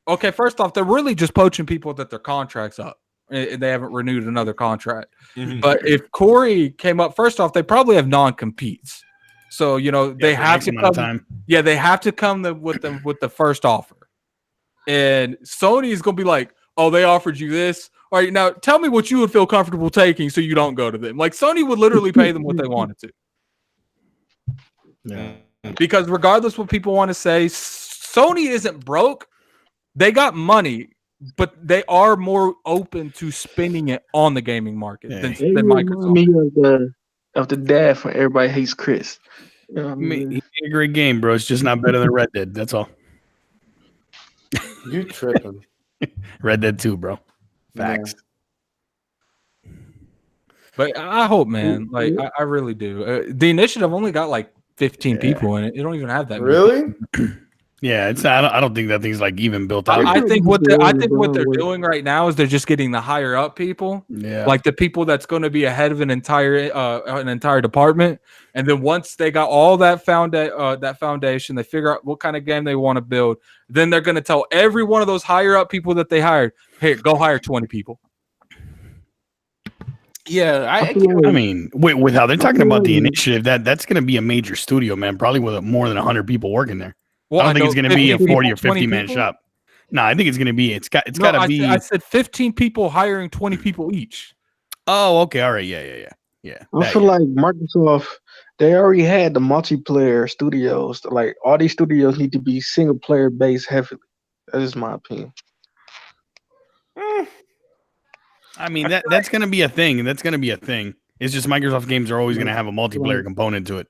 okay, first off, they're really just poaching people that their contract's up and they haven't renewed another contract. Mhm. But if Corey came up, first off, they probably have non-competes, so they for have X to amount of come. time. Yeah, they have to come with the first offer, and Sony is gonna be like, "Oh, they offered you this. All right, now tell me what you would feel comfortable taking, so you don't go to them." Like Sony would literally pay them what they wanted to. Yeah. Because regardless what people want to say, Sony isn't broke. They got money, but they are more open to spending it on the gaming market Yeah. than They remind Microsoft. me of the dad from Everybody Hates Chris. You know what I I mean, mean? he made a great game, bro. It's just not better than Red Dead. That's all. You tripping? Red Dead 2, bro. Facts. But I hope, man. Like I really do. The initiative only got like 15 people in it. It don't even have that many. Really? Yeah, it's not, I don't think that thing's like even built out. I think what Yeah, they're bro. doing right now is they're just getting the higher up people, Yeah. like the people that's going to be ahead of an entire department. And then once they got all that foundation, they figure out what kind of game they want to build. Then they're going to tell every one of those higher up people that they hired, "Hey, go hire 20 people." Yeah, I mean, with how they're talking about the initiative, that's going to be a major studio, man. Probably with more than 100 people working there. Well, I don't think it's going to be a 40 or 20 50 man people? shop. No, I think it's going to be. It's got No, to be. I said 15 people hiring 20 people each. Oh, okay, all right, yeah. I feel like Microsoft, they already had the multiplayer studios. Like all these studios need to be single player based heavily. That is my opinion. I mean, that's going to be a thing. That's going to be a thing. It's just Microsoft games are always going to have a multiplayer component to it.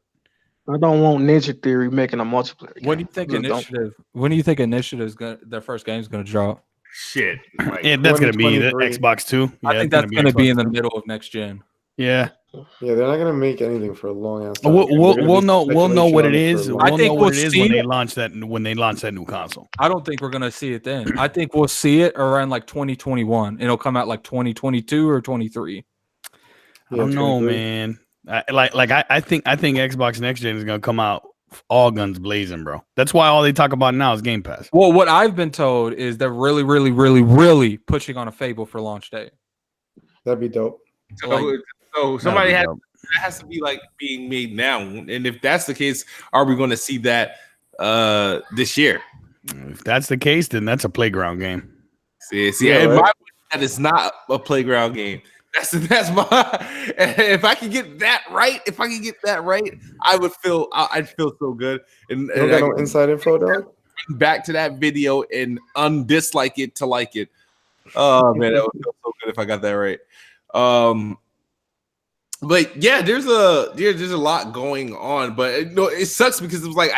I don't want Ninja Theory making a multiplayer game. When do you think Initiative? When do you think Initiative's their first game's going to drop? shit. Like, Yeah, that's going to be the 2023. Xbox 2. Yeah, I think that's going to be in the Xbox 2. middle of next gen. Yeah. Yeah, they're not gonna make anything for a long ass time. We'll know what it Speculation is. on it for a long I We'll think know we'll what it is see when they it. launch that new console. I don't think we're going to see it then. I think we'll see it around like 2021. It'll come out like 2022 or 23. I don't know, 23. man. I think Xbox Next Gen is gonna come out all guns blazing, bro. That's why all they talk about now is Game Pass. Well, what I've been told is they're really, really, really, really pushing on a Fable for launch day. That'd be dope. so somebody has to be like being made now, and if that's the case, are we going to see that this year? If that's the case, then that's a playground game. See, Yeah, in right. my that is not a playground game. That's my. If I can get that right, I'd feel so good. And, You don't got no inside info, dog? back to that video and undislike it to like it. Oh man, that would feel so good if I got that right. But yeah, there's a lot going on, but it sucks because it was like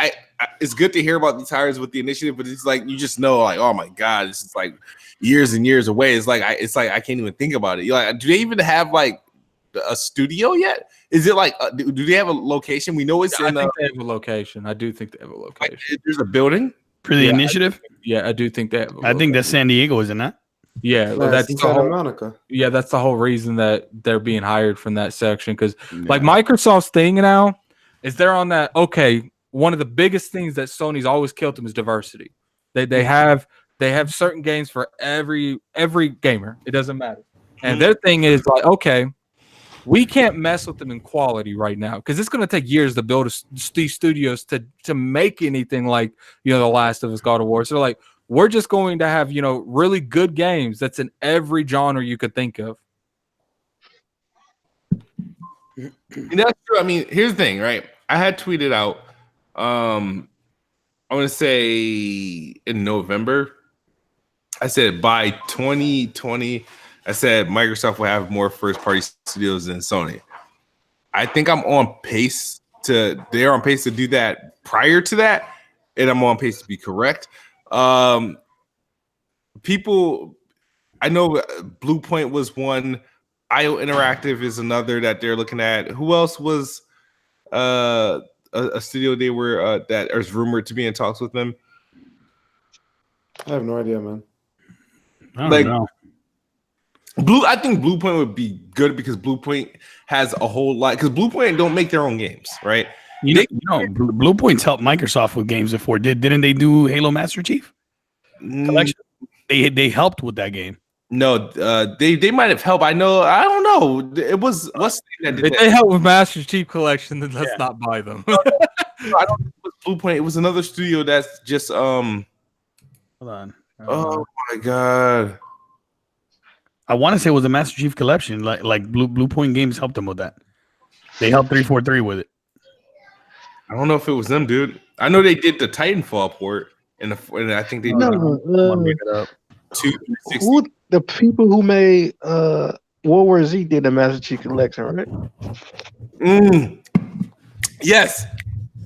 it's good to hear about these hires with the initiative, but it's like you just know, like, oh my god, this is like years and years away. It's like I can't even think about it. You're like, do they even have like a studio yet? Is it like do they have a location? We know it's I in. think they have a location. I do think they have a location. Like, there's a building For the Yeah, initiative, I do think they have. I think that's San Diego, isn't that? Yeah, Nah, that's it's in the Santa whole. Monica. Yeah, that's the whole reason that they're being hired from that section because, like, Microsoft's thing now is they're on that. Okay, one of the biggest things that Sony's always killed them is diversity. They have certain games for every gamer. It doesn't matter, and their thing is like, okay, we can't mess with them in quality right now because it's going to take years to build these studios to make anything like The Last of Us, God of War. So they're like, we're just going to have really good games that's in every genre you could think of. And that's true. I mean, here's the thing, right? I had tweeted out, I want to say in November, I said by 2020, I said Microsoft will have more first-party studios than Sony. I think I'm on pace they're on pace to do that prior to that, and I'm on pace to be correct. People I know Blue Point was one. IO Interactive is another that they're looking at. Who else was a studio they were that is rumored to be in talks with them? I have no idea, man. I don't know. I think Blue Point would be good because Blue Point has a whole lot. Because Blue Point don't make their own games, right? Blue Point's helped Microsoft with games before. Didn't they do Halo Master Chief Collection? They helped with that game. No, they might have helped. I don't know. It was what's the thing that did If they help with Master Chief Collection, then let's not buy them. I don't think it was Blue Point. It was another studio that's just Hold on. Oh my god. I want to say it was a Master Chief Collection. Like Blue Point Games helped them with that. They helped 343 with it. I don't know if it was them, dude. I know they did the Titanfall port, and I think they did who the people who made World War Z did the Master Chief Collection, right? Yes,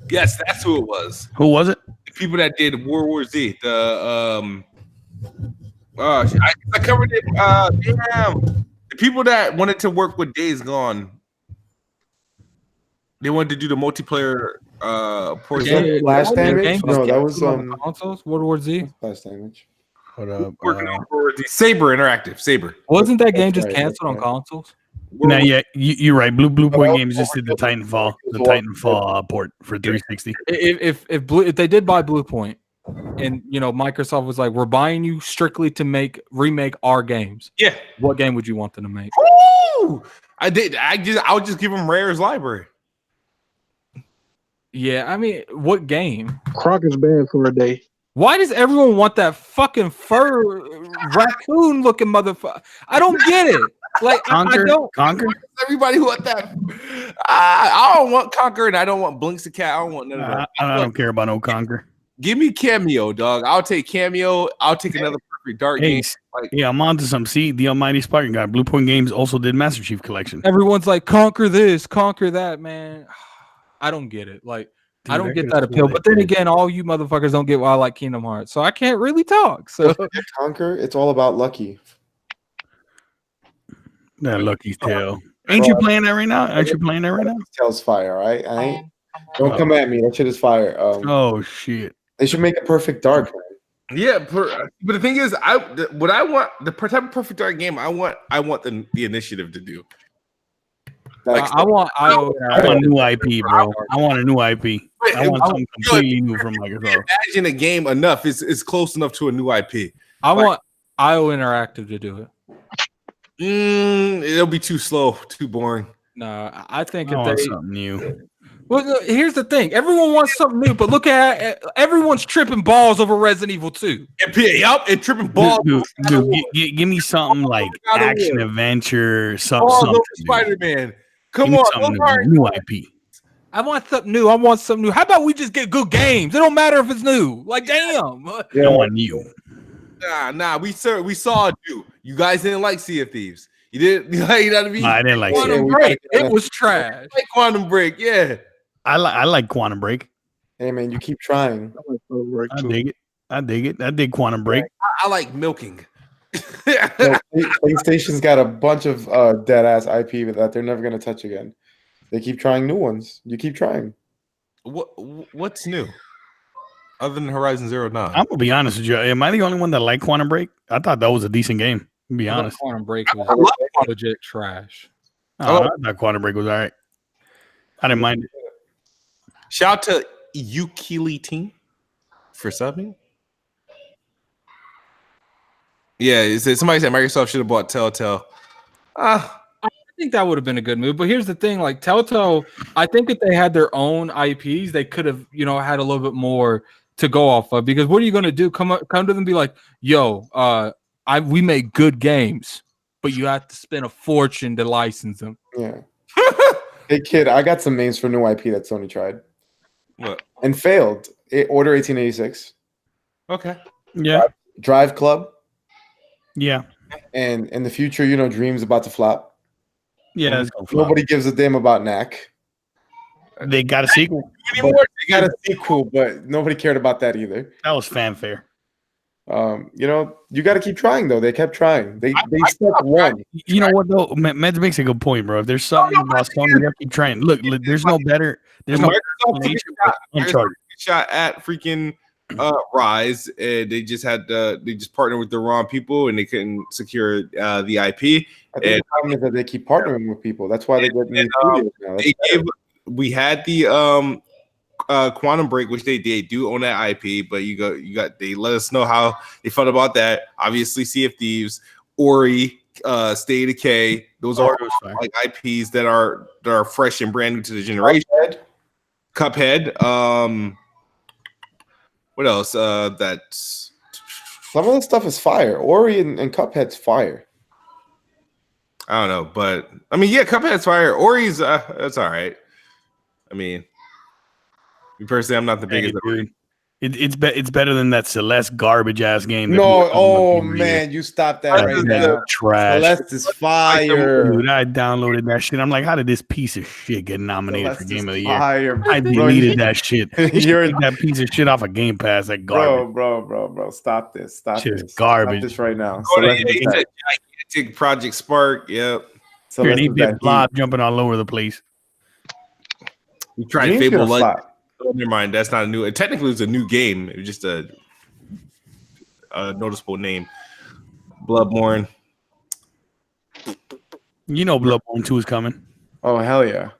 that's who it was. Who was it? The people that did World War Z. I covered it. Damn, the people that wanted to work with Days Gone. They wanted to do the multiplayer portion. Last Damage? No, that was consoles. World War Z. Last Damage. Hold up. Working on World War Z. Saber Interactive. Saber. Wasn't that game just canceled on consoles? Nah, yeah, you're right. Blue Point Games just did the Titanfall port for 360. If they did buy Blue Point, and Microsoft was like, we're buying you strictly to remake our games. Yeah. What game would you want them to make? Ooh, I would just give them Rare's library. Yeah, I mean, what game? Crockett's banned for a day. Why does everyone want that fucking fur raccoon looking motherfucker? I don't get it. Like Conquer, I don't Conquer. Everybody want that. I don't want Conquer, and I don't want Blinks the Cat. I don't want none of that. I don't care about no Conquer. Give me Cameo, dog. I'll take Cameo. I'll take another Perfect Dark game. Yeah, I'm on to some. See, the Almighty Spartan guy. Blue Point Games also did Master Chief Collection. Everyone's like, conquer this, conquer that, man. I don't get it. Like, dude, I don't get that appeal. But then again, all you motherfuckers don't get why I like Kingdom Hearts. So I can't really talk. So Conquer, it's all about Lucky. That Lucky's Tale. Ain't you playing that right now? Aren't you playing that right now? Tail's fire, right? I ain't. Don't come at me. That shit is fire. Oh shit. They should make a Perfect Dark. Man. Yeah, but the thing is, I want the type of Perfect Dark game I want the initiative to do. Like, I want new IP, bro. I want a new IP. I want something completely new from Microsoft. Imagine a game enough is close enough to a new IP. I want IO Interactive to do it. It'll be too slow, too boring. No, I think I if want they something new. Well, here's the thing. Everyone wants something new, but look at everyone's tripping balls over Resident Evil 2. Yup, and tripping balls. Dude, give me something like action adventure, something. Spider-Man. Come on, new IP. I want something new. I want something new. How about we just get good games? It don't matter if it's new. Like, damn. Yeah. I want new. Nah. We saw it. You guys didn't like Sea of Thieves. You didn't. You know what I mean? I didn't like Quantum Break. It was trash. Like Quantum Break, yeah. I like Quantum Break. Hey man, you keep trying. I dig it. I dig Quantum Break. I like milking. PlayStation's got a bunch of dead ass IP that they're never gonna touch again. They keep trying new ones. You keep trying. What's new? Other than Horizon Zero Dawn. I'm gonna be honest with you. Am I the only one that liked Quantum Break? I thought that was a decent game. To be honest, Quantum Break was legit trash. I thought Quantum Break was all right. I didn't mind it. Shout out to Yukili Team for subbing. Yeah, somebody said Microsoft should have bought Telltale. I think that would have been a good move. But here's the thing: like Telltale, I think if they had their own IPs, they could have, had a little bit more to go off of. Because what are you going to do? Come to them and be like, "Yo, we make good games, but you have to spend a fortune to license them." Yeah. Hey kid, I got some names for new IP that Sony tried. What? And failed. Order 1886. Okay. Yeah. Drive Club. Yeah. And in the future, Dream's about to flop. Yeah. It's gonna flop. Nobody gives a damn about Knack. They got a sequel. They got a sequel, but nobody cared about that either. That was fanfare. You know, you got to keep trying though. They kept trying. They stuck one. You know what though? Meds makes a good point, bro. If there's something about Sony, you gotta keep trying. Look, there's no better. There's no Microsoft took explanation a for Uncharted. shot at freaking Rise, and they just partnered with the wrong people, and they couldn't secure the IP. I think the problem is that they keep partnering with people. That's why they get new studios now. We had the Quantum Break, which they do own that IP, but they let us know how they felt about that. Obviously, Sea of Thieves, Ori, State of Decay, those are like IPs that are fresh and brand new to the generation. Cuphead. What else? That's some of the stuff is fire. Ori and Cuphead's fire. I don't know, but I mean, yeah, Cuphead's fire. Ori's that's all right. I mean, personally, I'm not the biggest. It's better than that Celeste garbage ass game. No, oh man, you stop that right now. Trash. Celeste is fire. Dude, I downloaded that shit. I'm like, how did this piece of shit get nominated for Game of the Year? Fire, I deleted that shit. You're that piece of shit off of Game Pass. That garbage. Bro. Stop this. Stop this. Garbage. Stop this right now. Gigantic Project Spark. Yep. So an 8-bit blob jumping all over the place. You tried Fable Legends. Oh, never mind. That's not a new. Technically, it's a new game. It was just a noticeable name. Bloodborne. You know, Bloodborne 2 is coming. Oh hell yeah!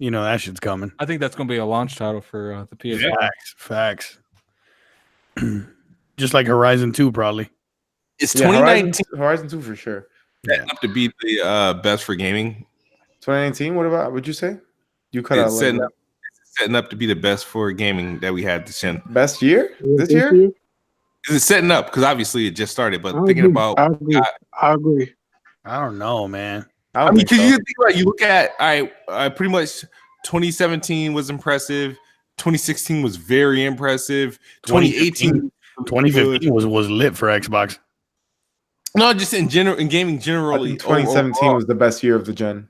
You know that shit's coming. I think that's going to be a launch title for the PS4. Facts. Just like Horizon 2, probably. It's 2019. Horizon 2 for sure. Yeah. Up to be the best for gaming. 2019. What about? What'd you say? You cut out. Setting up to be the best for gaming that we had this year. Best year? This year? Is it setting up? Because obviously it just started, but thinking about I agree. I don't know, man. I mean, because you think about you look at pretty much 2017 was impressive, 2016 was very impressive, 2018 2015 was lit for Xbox. No, just in general in gaming generally. 2017 was the best year of the gen.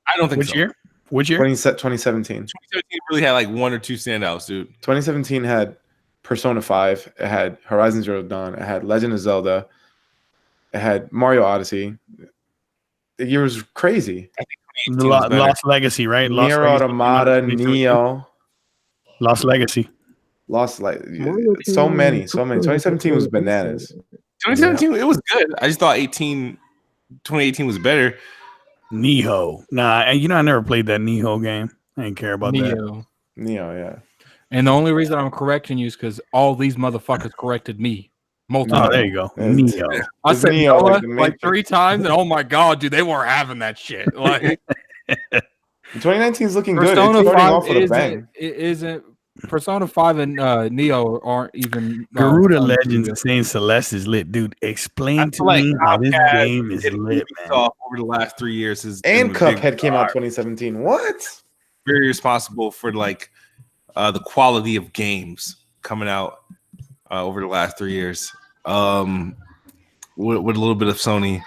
I don't think Which year? Which year? 2017. 2017 really had like one or two standouts, dude. 2017 had Persona 5. It had Horizon Zero Dawn. It had Legend of Zelda. It had Mario Odyssey. The year was crazy. Lost Legacy, right? Nier Automata, Neo. Lost Legacy. So many. 2017 was bananas. 2017, it was good. I just thought 2018 was better. Neo. Nah, I never played that Neo game. I didn't care about that. Neo, yeah. And the only reason I'm correcting you is because all these motherfuckers corrected me. Multiple. Oh, there you go. Neo. I said Neo like 3 times, and oh my god, dude, they weren't having that shit. Like 2019 is looking good. Persona It's 5 off with a bang. It isn't. Persona 5 and Neo aren't even. Garuda Legends is saying Celeste is lit, dude. Explain to me how this game is lit, man. Over the last 3 years, and Cuphead came out 2017. What? Very responsible for like the quality of games coming out over the last 3 years. With a little bit of Sony.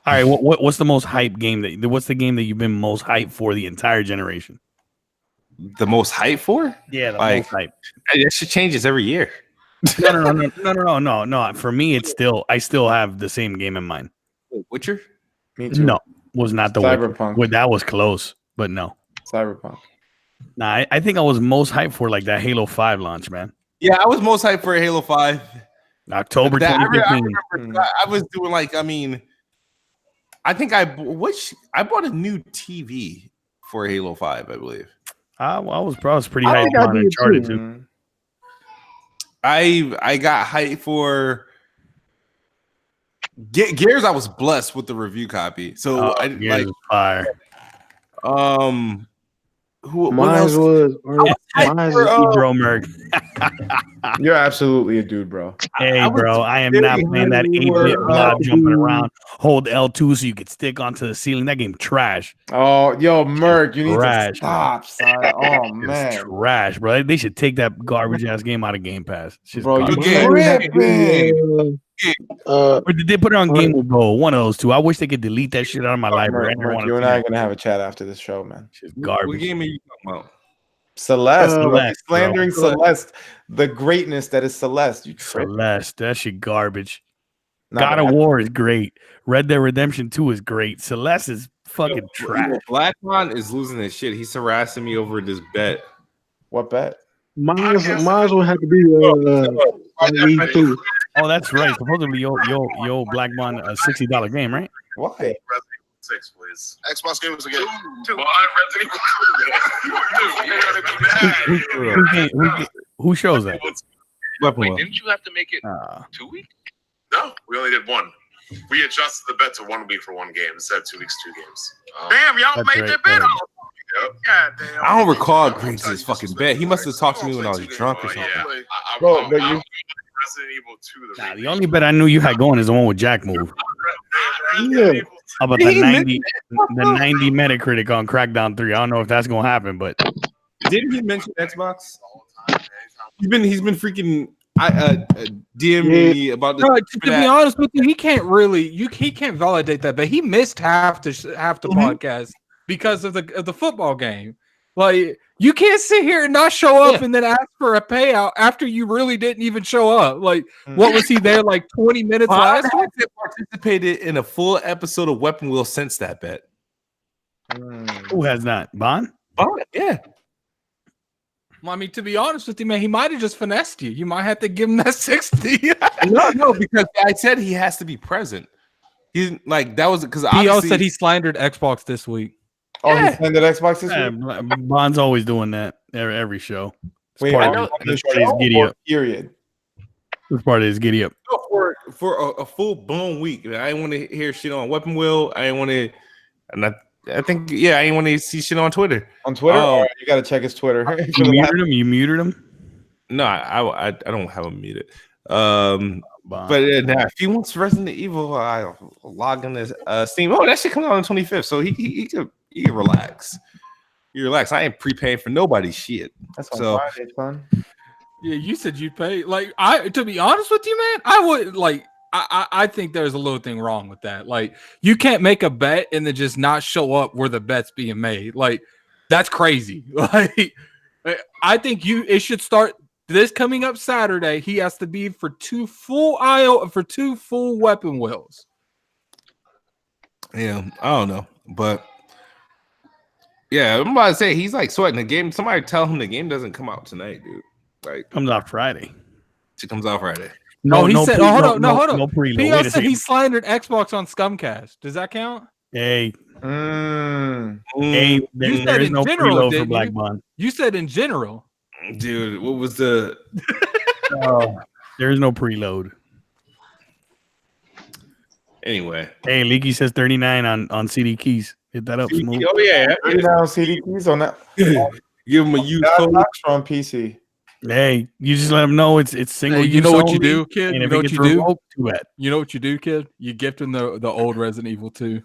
All right, what's the most hype game what's the game that you've been most hyped for the entire generation? The most hype for? Yeah, the most hype. That shit changes every year. No. For me, I still have the same game in mind. Witcher? Me too. No, was not the Cyberpunk. Witcher. That was close, but no. Cyberpunk. Nah, I think I was most hyped for like that Halo 5 launch, man. Yeah, I was most hyped for Halo 5. October 2015. I was doing like, I mean, I think I bought a new TV for Halo 5, I believe. I was pretty hyped on Uncharted too. I got hyped for Gears. I was blessed with the review copy, so I Gears was fire. Mine was bro, Merc. You're absolutely a dude, bro. Hey, bro, I am not playing that 8-bit blob jumping around. Hold L2 so you could stick onto the ceiling. That game trash. Oh, yo, Merc, you need trash. To stop, son. Oh man, it's trash, bro. They should take that garbage ass game out of Game Pass. Bro, you tripping. Or did they put it on Game of Gold? One of those two. I wish they could delete that shit out of my library. Merc, you and I are gonna have a chat after this show, man. It's garbage. What game are you talking about? Celeste, bro. Celeste, He's slandering bro. Celeste, the greatness that is Celeste. You tripping? Celeste, that shit garbage. Nah, God but of War is great. Red Dead Redemption 2 is great. Celeste is fucking trash. Blackmon is losing his shit. He's harassing me over this bet. what bet? Mine will have to be E3. Oh, that's right. Supposedly, yo, Blackmon, a $60 game, right? Why? Resident Evil 6, please. Xbox games again. Who shows that? Weapon Wheel. Didn't you have to make it Uh, 2 weeks? No, we only did one. We adjusted the bet to 1 week for one game instead of 2 weeks, 2 games. Damn, y'all That's made right, that bet yeah. off. God damn. I don't recall agreeing to this fucking bet. He must have talked to me when I was drunk or something. Bro, but you- Resident Evil 2. Nah, the only bet I knew you had going is the one with Jack Move. Yeah. How about the 90 Metacritic on Crackdown 3? I don't know if that's gonna happen, but Didn't he mention Xbox? He's been freaking DMing me about this. No, to be honest with you, he can't really. He can't validate that, but he missed half the podcast because of the football game. Like, you can't sit here and not show up and then ask for a payout after you really didn't even show up. Like, what was he there like 20 minutes Bond last week? hasn't participated in a full episode of Weapon Wheel since that bet. who has not? Bond? Bond, yeah. Well, I mean, to be honest with you, man, he might have just finessed you. You might have to give him that 60. No, because I said he has to be present. He's like that was because He also said he slandered Xbox this week. Oh, Yeah. he slandered Xbox this Yeah, week? Bond's always doing that every show. It's Wait, part on of the his giddy show or up. period? It's part of his giddy up. for a full blown week. I didn't want to hear shit on Weapon Wheel. I didn't want to, and I think I didn't want to see shit on Twitter. On Twitter? Oh. Or you got to check his Twitter. You muted him? No, I don't have him muted. Bond. But if he wants Resident Evil, I'll log in his Steam. Oh, that shit comes out on the 25th, so he could relax. You relax. I ain't prepaying for nobody's shit. That's on So- Friday, son. Yeah, you said you'd pay. Like, to be honest with you, man, I would like. I think there's a little thing wrong with that. Like, you can't make a bet and then just not show up where the bet's being made. Like, that's crazy. Like, I think it should start this coming up Saturday. He has to be for 2 full Weapon Wheels. Yeah, I don't know, but yeah, I'm about to say he's like sweating the game. Somebody tell him the game doesn't come out tonight, dude. Like, Comes out Friday. it comes out Friday. He said, hold on. No preload. Wait P.O. a said second. he slandered Xbox on Scumcast. Does that count? Hey, Mm. hey, there is in no general, preload for didn't Black you? Bond. You said in general. Dude, what was the? There is no preload. Anyway, Hey, Leaky says 39 on CD keys. Hit that up, smooth. oh yeah, 39 CD keys on that. give him a use code. That's on PC. Hey, you just let them know it's single. Hey, you know use what you only, do, kid? And You if know it what gets you do? revoked, too bad. You know what you do, kid? You gift him the old Resident Evil 2.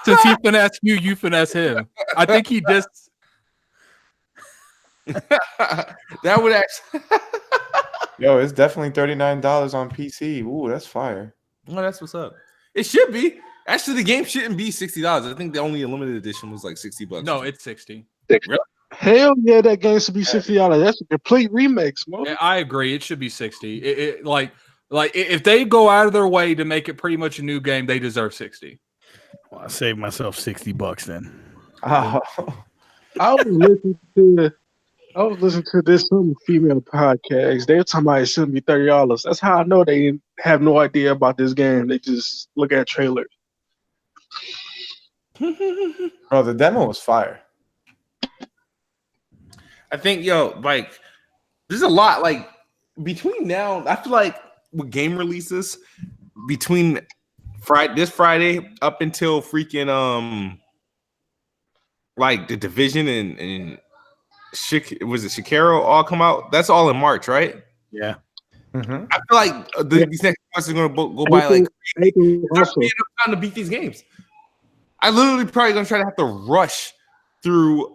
Since he finessed you, you finesse him. I think he just. That would actually. Yo, it's definitely $39 on PC. Ooh, that's fire. Oh, that's what's up. It should be. Actually, the game shouldn't be $60. I think the only limited edition was like $60. No, it's 60. Hell yeah, that game should be $60. That's a complete remix, man. Yeah, I agree. It should be 60. Like if they go out of their way to make it pretty much a new game, they deserve 60. Well, I saved myself $60 then. Oh. I was listening to this some female podcast. They were talking about it shouldn't be $30. That's how I know they have no idea about this game. They just look at trailers. Bro, the demo was fire. I think, like, there's a lot, like, between now, I feel like with game releases, between this Friday up until freaking, like, The Division and was it Shikaro all come out? That's all in March, right? Yeah. Mm-hmm. I feel like these next months are going to go by, like, April there's also. not enough time to beat these games. I literally probably going to try to have to rush through,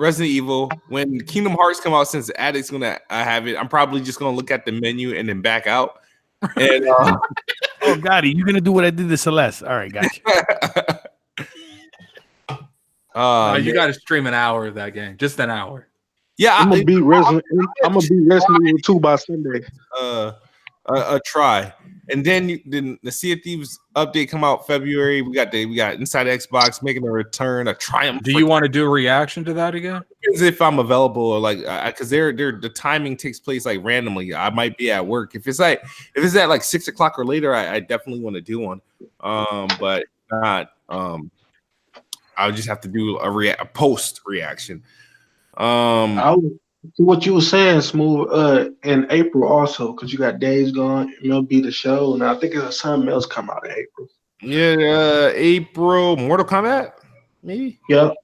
Resident Evil. When Kingdom Hearts come out, since Addict's gonna have it, I'm probably just gonna look at the menu and then back out. And Oh, got it. You're gonna do what I did to Celeste. All right, got you. You got to stream an hour of that game, just an hour. Yeah, I'm gonna beat Resident. I'm gonna beat Resident Evil 2 by Sunday. A try, and then the Sea of Thieves update come out February. We got Inside Xbox making a return, a triumph. Do you want to do a reaction to that again? As if I'm available, or like because the timing takes place like randomly. I might be at work. If it's at like 6 o'clock or later, I definitely want to do one. But not. I'll just have to do a post reaction. What you were saying, Smooth, in April also, because you got Days Gone, MLB The Show, and I think there's something else come out in April. Yeah, April, Mortal Kombat, maybe. Yep.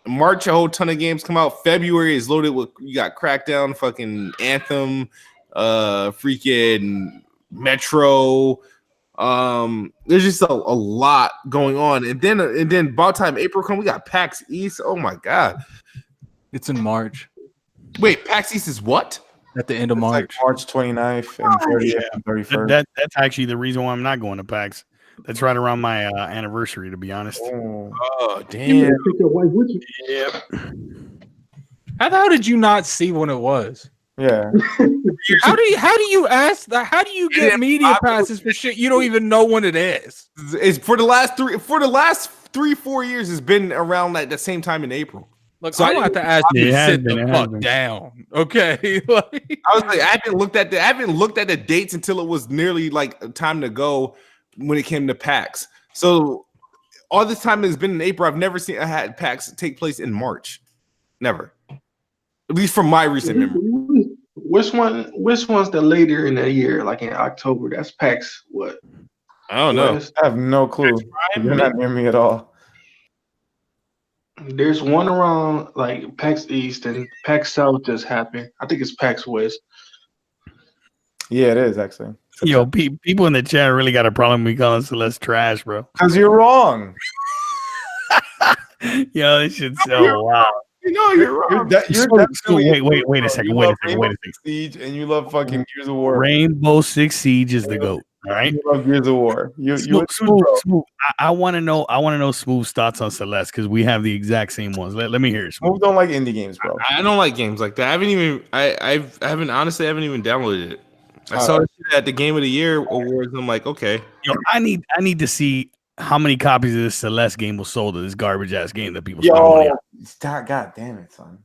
March, a whole ton of games come out. February is loaded with, you got Crackdown, fucking Anthem, freaking Metro. There's just a lot going on, and then about time April come, we got PAX East. Oh my god, It's in March. wait, PAX East is what? At the end of March. Like March 29th and 30th and 31st. That's actually the reason why I'm not going to PAX. That's right around my anniversary, to be honest. Oh You damn. better take your wife with you. Yep. How did you not see when it was? Yeah. How do you ask that? How do you get media passes for shit you don't even know when it is? It's for the last 3-4 years. It's been around like the same time in April. Look, So I'm gonna have to ask you It to has sit been, the it has fuck been. down. Okay. Like, I was like, I haven't looked at the dates until it was nearly like time to go when it came to PAX. So all this time it's been in April. I've never seen had PAX take place in March. Never. At least from my recent memory. Which one's the later in the year, like in October? That's PAX. What? I don't know. West? I have no clue. You're not near me at all. There's one around like PAX East and PAX South just happened. I think it's PAX West. Yeah, it is actually. Yo, people in the chat really got a problem with me calling Celeste trash, bro. Because you're wrong. Yo, this shit's so wild. No, you're wrong. You're definitely Wait a second. Wait a second. Siege and you love fucking Gears of War. Rainbow Six Siege is the GOAT. All right. You love Gears of War. Smooth. I want to know Smooth's thoughts on Celeste because we have the exact same ones. Let me hear it. Smooth. Smooth don't like indie games, bro. I don't like games like that. I haven't even downloaded it. I saw it at the Game of the Year awards. I'm like, okay. Yo, I need to see how many copies of this Celeste game was sold of this garbage ass game that people. Yo, God damn it, son.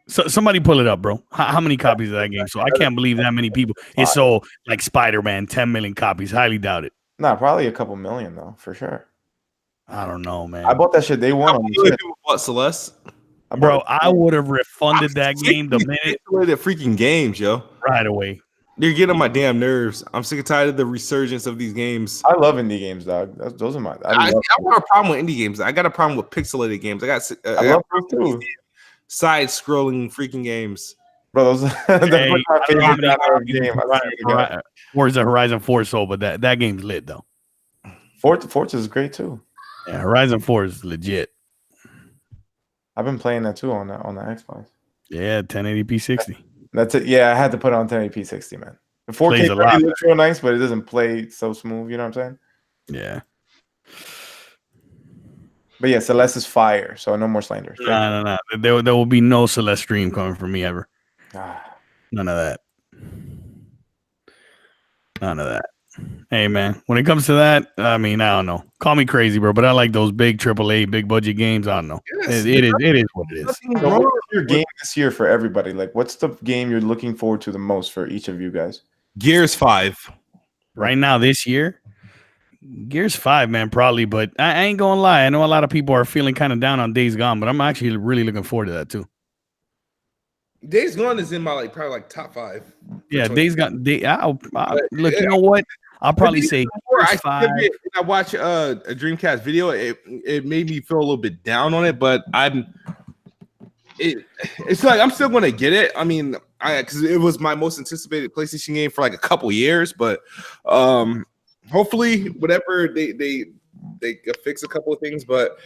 So somebody pull it up, bro. How many copies of that game? So I can't believe that many people. It sold like Spider-Man, 10 million copies. Highly doubt it. Nah, probably a couple million though, for sure. I don't know, man. I bought that shit day one. On the Switch. What, Celeste? Bro, I would have refunded that game the minute The freaking games, yo. right away. They're getting on my damn nerves. I'm sick and tired of the resurgence of these games. I love indie games, dog. Those are my. I don't have a problem with indie games. I got a problem with pixelated games. I love those too. Side-scrolling freaking games. Bro, those my favorite genre of game. Forza Horizon 4 sold, but that game's lit though. Forza is great too. Yeah, Horizon 4 is legit. I've been playing that too on the Xbox. Yeah, 1080p 60. That's it. Yeah, I had to put it on 1080p 60, man. The 4K looks real nice, but it doesn't play so smooth. You know what I'm saying? Yeah. But yeah, Celeste is fire, so no more slander. No. There will be no Celeste stream coming from me ever. None of that. Hey, man, when it comes to that, I mean, I don't know. Call me crazy, bro, but I like those big AAA, big budget games. I don't know. Yes. It is what it is. So what's your game this year for everybody? Like, what's the game you're looking forward to the most for each of you guys? Gears 5. Right now, this year, Gears 5, man, probably. But I ain't gonna lie. I know a lot of people are feeling kind of down on Days Gone, but I'm actually really looking forward to that too. Days Gone is in my probably top 5. Yeah, Days Gone. Look, you know what? I'll probably say Gears 5. I watch a Dreamcast video. It made me feel a little bit down on it, but it's like I'm still gonna get it. I mean, because it was my most anticipated PlayStation game for like a couple years, but hopefully whatever they fix a couple of things. But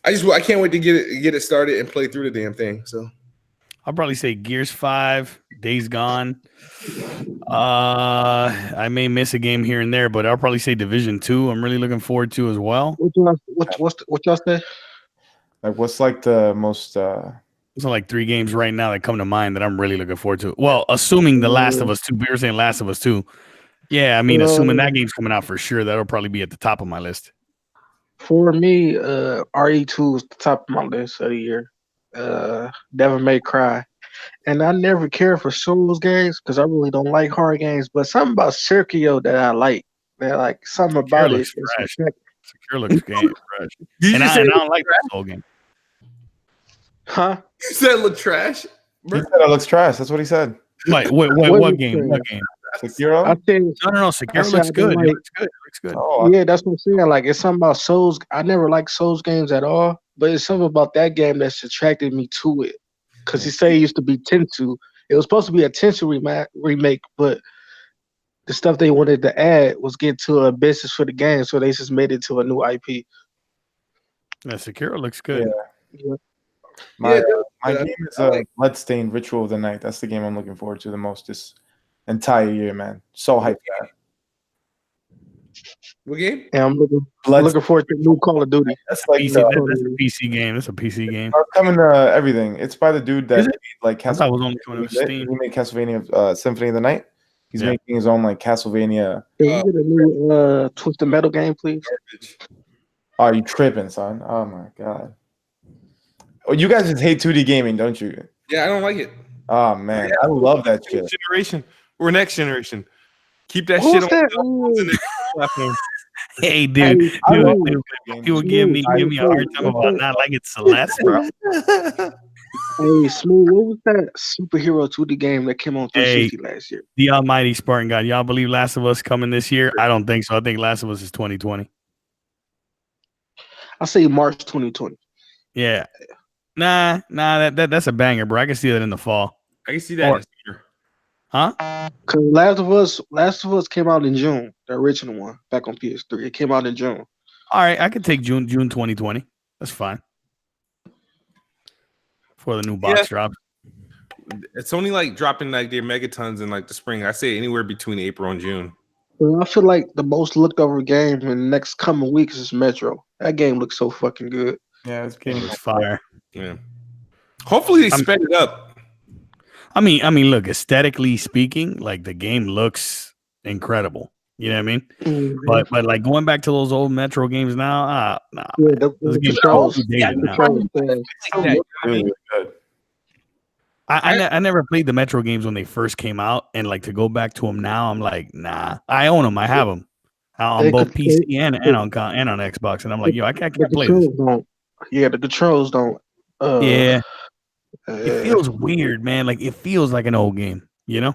I can't wait to get it started and play through the damn thing. So I'll probably say Gears 5, Days Gone. I may miss a game here and there, but I'll probably say Division 2. I'm really looking forward to as well. What y'all say? Like, what's like the most? There's like 3 games right now that come to mind that I'm really looking forward to. Well, assuming The Last of Us 2. We were saying Last of Us 2. Yeah, I mean, assuming that game's coming out for sure, that'll probably be at the top of my list. For me, RE2 is the top of my list of the year. Devil May Cry. And I never cared for Souls games because I really don't like hard games. But something about Sergio that I like. That like something Secure about it. looks It's trash. like- Secure looks game trash. Did And you I say don't like the Soul game. huh? you said look trash? He said it looks trash. That's what he said. Wait, what What game? is What it? game? Sekiro. I think No. Secure said looks I good. don't It like- looks good. It looks good. Oh, yeah, that's what I'm saying. Like it's something about Souls. I never liked Souls games at all, but it's something about that game that's attracted me to it. Because he said it used to be Tensu. It was supposed to be a Tensu remake, but the stuff they wanted to add was get to a business for the game, so they just made it to a new IP. Yeah, Secure looks good. Yeah. my Yeah, my but game is I like- Bloodstained Ritual of the Night. That's the game I'm looking forward to the most this entire year, man. So hyped. For that. What game? And I'm looking forward to new Call of Duty. That's like PC, the, that's a PC game. That's a PC game. it's coming to everything. It's by the dude that Is it? made, like I thought it was Castlevania. only coming to He Steam. made Castlevania Symphony of the Night. He's Yeah. making his own like Castlevania. Can we get a new Twisted Metal game, please? Oh, you tripping, son? Oh my god. Oh, you guys just hate 2D gaming, don't you? Yeah, I don't like it. Oh man, I love that shit. Generation. We're next generation. Keep that Who's shit on that? the platform. Hey, dude, Hey, I dude, love dude, games. people give me a hard time about not liking Celeste, bro. Hey, Smooth, what was that superhero 2D game that came on 360 last year? The almighty Spartan God. Y'all believe Last of Us coming this year? I don't think so. I think Last of Us is 2020. I say March 2020. Yeah. Nah, that's a banger, bro. I can see that in the fall. I can see that. Or- this year. Huh? Cause Last of Us came out in June, the original one, back on PS3. It came out in June. All right, I could take June 2020. That's fine. Before the new box Yeah. drops. It's only like dropping like their megatons in like the spring. I say anywhere between April and June. Well, I feel like the most looked over game in the next coming weeks is Metro. That game looks so fucking good. Yeah, it's Game getting is fire. Yeah. Hopefully they I'm- sped it up. I mean, look, aesthetically speaking, like the game looks incredible. You know what I mean? But like going back to those old Metro games now, nah. yeah, the Those games are controls, outdated the now. controls, really, really good. I never played the Metro games when they first came out, and like to go back to them now, I'm like, nah. I own them. I have them on They both could- PC and on Xbox, and I'm like, yo, I can't the play this. controls don't. Yeah, the controls don't. Yeah, uh, it feels weird, man. Like it feels like an old game, you know?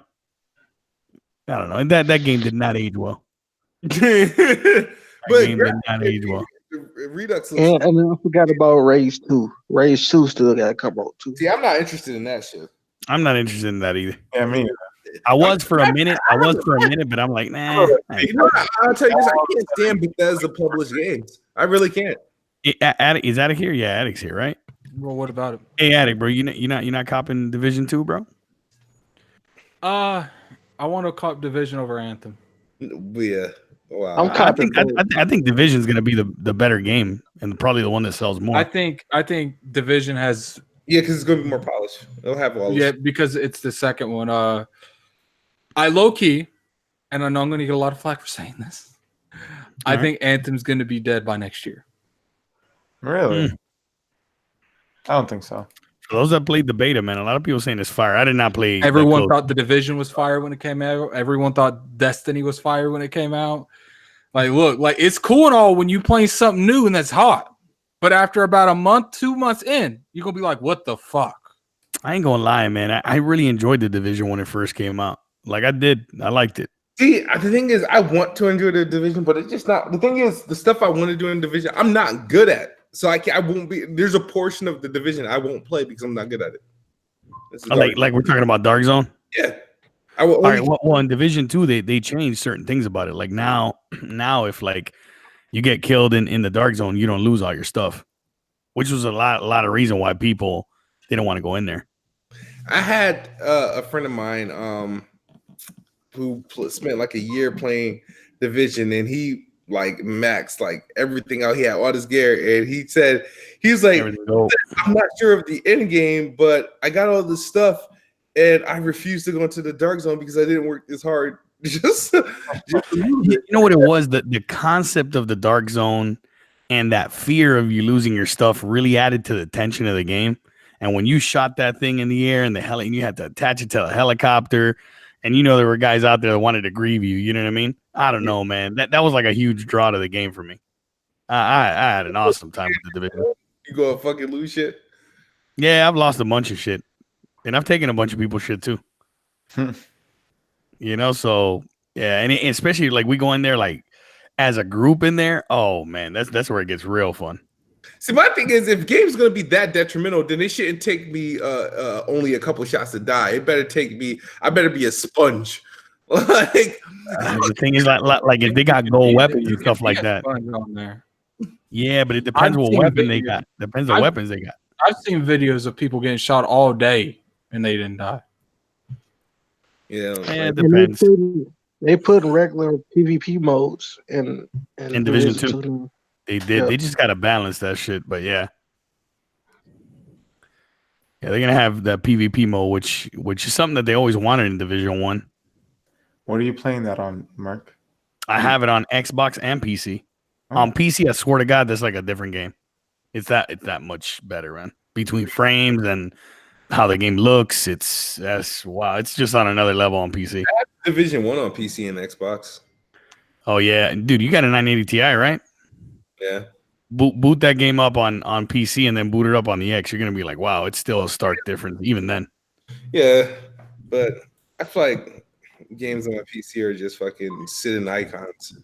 I don't know. That game did not age well. But That game did not age well. Redux. and then I forgot about Rage 2. Rage 2 still got to come out too. See, I'm not interested in that shit. I'm not interested in that either. Yeah, me. I was for a minute, but I'm like, nah. I ain't- You know, I'll tell you this: I can't stand Bethesda published games. I really can't. Addict, is Addict here? Yeah, Addict's here, right? Well, what about it? Hey, Addict, bro, you're not copping Division 2, bro? I want to cop Division over Anthem. Yeah. Wow. I'm I think copping both. I think Division's gonna be the better game and probably the one that sells more. I think Division has Yeah, because it's going to be more polished. It'll have all. yeah because it's the second one. I low key, and I know I'm going to get a lot of flack for saying this. I Alright. think Anthem's going to be dead by next year. Really? I don't think so. For those that played the beta, man, a lot of people saying it's fire. I did not play. that Everyone close. thought the Division was fire when it came out. Everyone thought Destiny was fire when it came out. Like, look, like it's cool and all when you playing something new and that's hot. But after about a month, 2 months in, you're gonna be like, what the fuck? I ain't gonna lie, man. I really enjoyed the Division when it first came out. Like I did. I liked it. See, the thing is, I want to enjoy the Division, but it's just not. The thing is, the stuff I want to do in Division, I'm not good at. So I won't be. There's a portion of the Division I won't play because I'm not good at it. This is Like we're talking about Dark Zone. yeah. I will All only, right. Well, in Division 2, they changed certain things about it. Like now if like you get killed in the Dark Zone, you don't lose all your stuff, which was a lot of reason why people didn't want to go in there. I had a friend of mine who spent like a year playing Division, and he like maxed like everything out. He had all this gear, and he said he's like, I'm not sure of the end game, but I got all this stuff, and I refused to go into the dark zone because I didn't work this hard. just you know what it was? The concept of the dark zone and that fear of you losing your stuff really added to the tension of the game. And when you shot that thing in the air and and you had to attach it to a helicopter, and you know there were guys out there that wanted to grieve you. You know what I mean? I don't know, man. That was like a huge draw to the game for me. I had an awesome time with the division. You go fucking lose shit. Yeah, I've lost a bunch of shit, and I've taken a bunch of people's shit too. You know, so yeah, and especially like we go in there like as a group in there. Oh man, that's where it gets real fun. See, my thing is, if game's gonna be that detrimental, then it shouldn't take me only a couple shots to die. It better take me. I better be a sponge. Like the thing is, like if they got gold weapons and stuff like that. On there. Yeah, but it depends what weapon they got. Depends on weapons they got. I've seen videos of people getting shot all day and they didn't die. Yeah, it depends. They put regular PvP modes in Division 2. They did. Yeah. They just gotta balance that shit. But yeah, they're gonna have that PvP mode, which is something that they always wanted in Division 1. What are you playing that on, Mark? I have it on Xbox and PC. Oh. On PC, I swear to God, that's like a different game. It's that much better, man. Between frames and how the game looks, wow. It's just on another level on PC. I have Division 1 on PC and Xbox. Oh yeah, dude, you got a 980 Ti, right? Yeah. Boot that game up on PC and then boot it up on the X. You're gonna be like, wow, it's still a stark difference even then. Yeah, but I feel like games on my PC are just fucking sitting icons.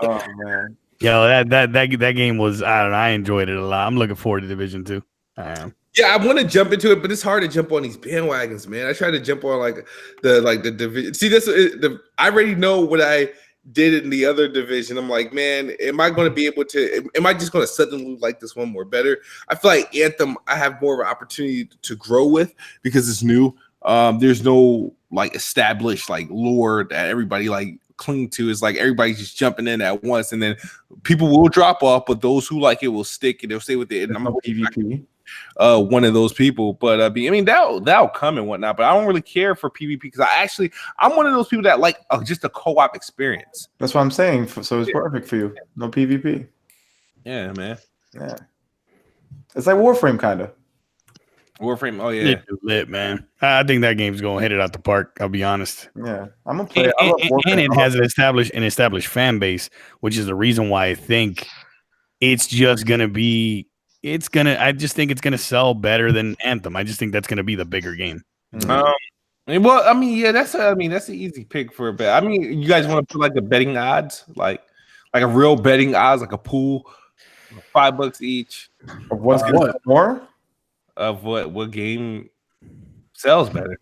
Oh man. Yo, that game was, I don't know, I enjoyed it a lot. I'm looking forward to Division 2. I am. Yeah, I want to jump into it, but it's hard to jump on these bandwagons, man. I try to jump on the division. See, I already know what I did in the other division. I'm like, man, am I going to be able to? Am I just going to suddenly like this one more better? I feel like Anthem, I have more of an opportunity to grow with because it's new. There's no like established like lore that everybody like cling to. It's like everybody's just jumping in at once, and then people will drop off, but those who like it will stick and they'll stay with it. And I'm a PvP. One of those people, but I mean that'll come and whatnot. But I don't really care for PvP because I'm one of those people that like just a co-op experience. That's what I'm saying. So it's perfect for you. No PvP. Yeah, man. Yeah, it's like Warframe kind of. Warframe. Oh yeah, it's lit, man. I think that game's gonna hit it out the park. I'll be honest. Yeah, I'm gonna play. And it has an established fan base, which is the reason why I think it's just gonna be. I just think it's gonna sell better than Anthem. I just think that's gonna be the bigger game. Well, I mean, yeah, that's an easy pick for a bet. I mean, you guys want to put like the betting odds, like a real betting odds, like a pool, $5 each. Of what's more? Of what game sells better?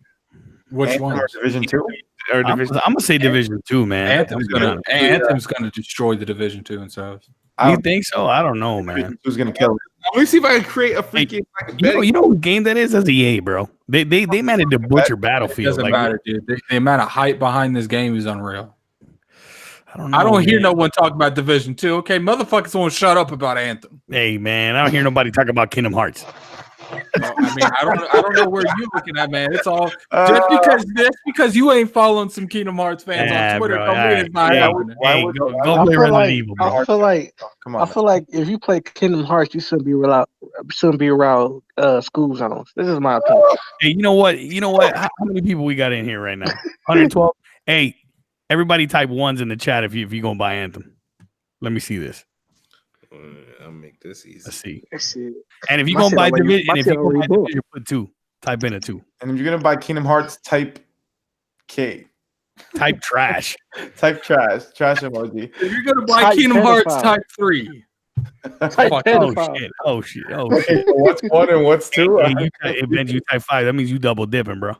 Which one? Division 2? Or Division? I'm gonna say Division 2, man. Anthem's gonna destroy the Division 2 and so. You think so? I don't know, man. Who's gonna kill it? Let me see if I can create a freaking. You know what game that is? That's EA, bro. They managed to butcher Battlefield. Doesn't matter, dude. The amount of hype behind this game is unreal. I don't hear no one talk about Division 2. Okay, motherfuckers won't shut up about Anthem. Hey, man, I don't hear nobody talk about Kingdom Hearts. I don't know where you're looking at, man. It's all just because you ain't following some Kingdom Hearts fans on Twitter. Go play Resident Evil, bro. I feel like if you play Kingdom Hearts, you shouldn't be around school zones. This is my opinion. Hey, you know what? How many people we got in here right now? 112. Hey, everybody type ones in the chat if you're gonna buy Anthem. Let me see this. I'll make this easy. Let's see. And if you're gonna buy Division, put 2. Type in a 2. And if you're gonna buy Kingdom Hearts, type K. Type trash. Type trash. Trash emoji. If you're gonna buy Kingdom Hearts, type 3. Oh shit. Okay, so what's 1 and what's 2? You type 5. That means you double dipping, bro.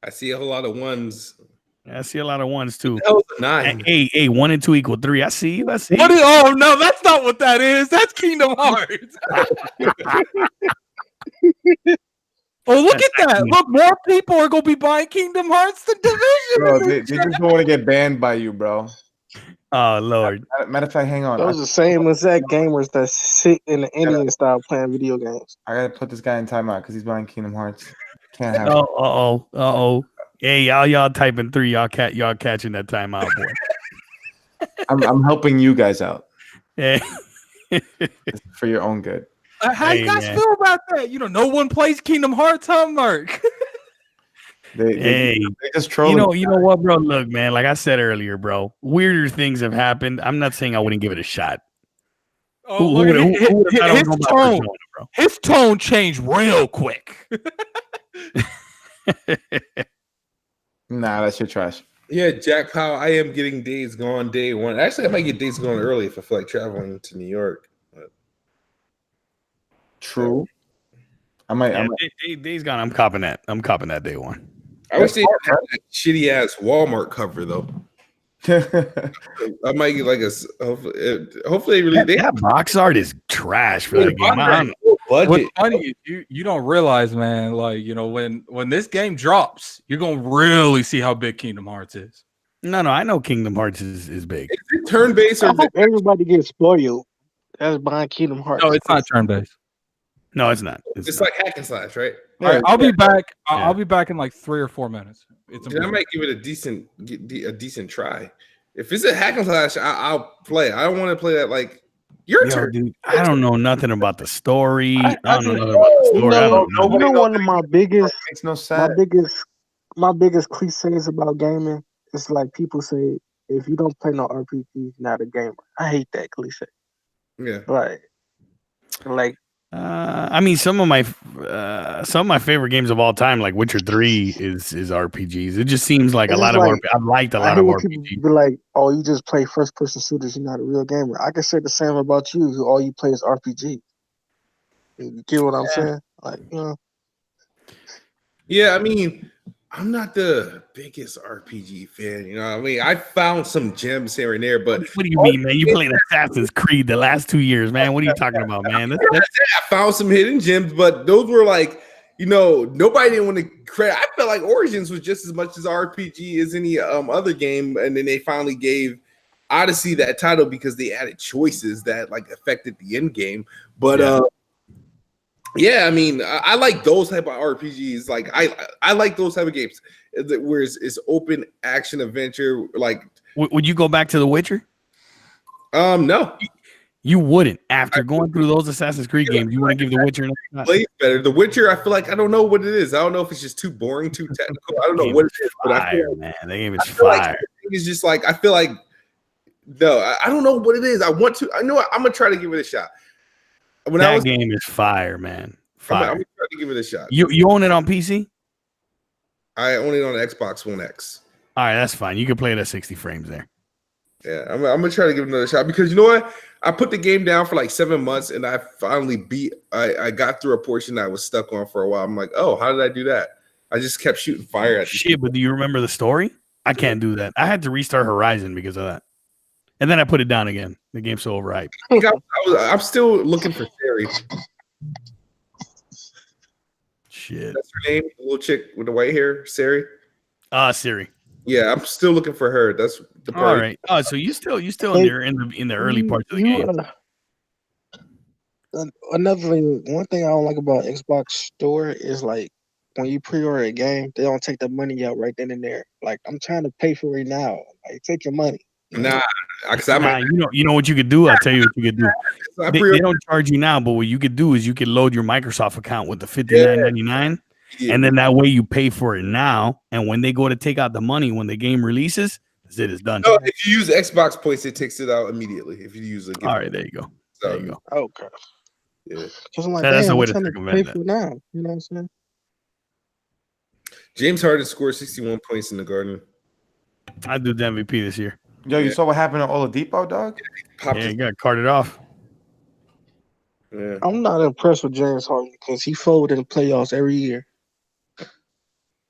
I see a whole lot of ones. Yeah, I see a lot of ones too. That was a 9. Hey, 1 and 2 equal 3. I see you. Oh no, that's not what that is. That's Kingdom Hearts. Oh, look at that! Look, more people are gonna be buying Kingdom Hearts than Division. Bro, they just don't want to get banned by you, bro. Oh Lord. Matter of fact, hang on. Those are the same exact gamers that sit in the Indian style playing video games. I gotta put this guy in timeout because he's buying Kingdom Hearts. Can't have it. Oh. Hey, y'all typing 3. Y'all catching that timeout, boy. I'm helping you guys out. Hey. It's for your own good. How you guys feel about that? You know, no one plays Kingdom Hearts, huh, Mark? They just trolling. You know what, bro? Look, man, like I said earlier, bro, weirder things have happened. I'm not saying I wouldn't give it a shot. Oh, his tone changed real quick. Nah, that shit trash. Yeah, Jack Powell. I am getting Days Gone day one. Actually, I might get Days Gone early if I feel like traveling to New York. But, true. I might. Days Gone. I'm copping that. I'm copping that day one. I wish they had that shitty ass Walmart cover though. I might get like a. Hopefully, that box art is trash for that game. What's funny is you don't realize, man. Like, you know, when this game drops, you're gonna really see how big Kingdom Hearts is. No, I know Kingdom Hearts is big. Is it turn based or everybody gets spoiled? That's buying Kingdom Hearts. No, it's not turn based. No, it's not. It's like hack and slash, right? All right, I'll be back. I'll be back in like 3 or 4 minutes. I might give it a decent try. If it's a hack and slash, I'll play. I don't want to play that like your turn. Dude, I don't know nothing about the story. I don't know nothing about the story. You know one of my biggest, makes no sense. My biggest cliches about gaming is like people say, if you don't play no RPG, you're not a gamer. I hate that cliche. Yeah. Like. I mean, some of my favorite games of all time, like Witcher 3, is RPGs. It just seems like a lot of I've liked a lot of RPGs. Be like, oh, you just play first person shooters. You're not a real gamer. I can say the same about you. All you play is RPG. You get what I'm saying? Like, you know. Yeah, I mean, I'm not the biggest RPG fan. You know what I mean? I found some gems here and there, but what do you mean, man? You played Assassin's Creed the last 2 years, man. What are you talking about, man? I found some hidden gems, but those were like, you know, nobody didn't want to credit. I felt like Origins was just as much as RPG as any other game, and then they finally gave Odyssey that title because they added choices that like affected the end game. But yeah, I mean, I like those type of RPGs. Like I like those type of games where it's open action adventure. Like, would you go back to The Witcher? No, you wouldn't. After going through those Assassin's Creed games, you want to give The Witcher play better. The Witcher, I feel like I don't know what it is. I don't know if it's just too boring, too technical. I don't know what it is. But I feel like, man, the game is fire. It's just like I feel like no, I don't know what it is. I want to. I know I'm gonna try to give it a shot. That game is fire, man. Fire. I'm gonna try to give it a shot. You own it on PC? I own it on Xbox One X. All right, that's fine. You can play it at 60 frames there. Yeah, I'm gonna try to give it another shot because you know what? I put the game down for like 7 months and I finally beat. I got through a portion that I was stuck on for a while. I'm like, oh, how did I do that? I just kept shooting fire at shit. But do you remember the story? I can't do that. I had to restart Horizon because of that. And then I put it down again. The game's so overhyped. I'm still looking for Sari. Shit. That's her name, the little chick with the white hair, Sari. Siri. Yeah, I'm still looking for her. That's the part. All right. Oh, so you still in the early parts of the game. Another thing, one thing I don't like about Xbox Store is like when you pre-order a game, they don't take the money out right then and there. Like, I'm trying to pay for it now. Like, take your money. Nah, you know what you could do? I'll tell you what you could do. They don't charge you now, but what you could do is you could load your Microsoft account with the $59.99, and then that way you pay for it now. And when they go to take out the money when the game releases, it is done. No, if you use Xbox points, it takes it out immediately. If you use it, all right, there you go. There you go. Okay. Yeah, because I'm like, that's a way to circumvent that. Now, you know what I'm saying? James Harden scored 61 points in the Garden. I do the MVP this year. Yo, you saw what happened to Oladipo, dog? Yeah, he got carted off. Yeah. I'm not impressed with James Harden because he folded in the playoffs every year.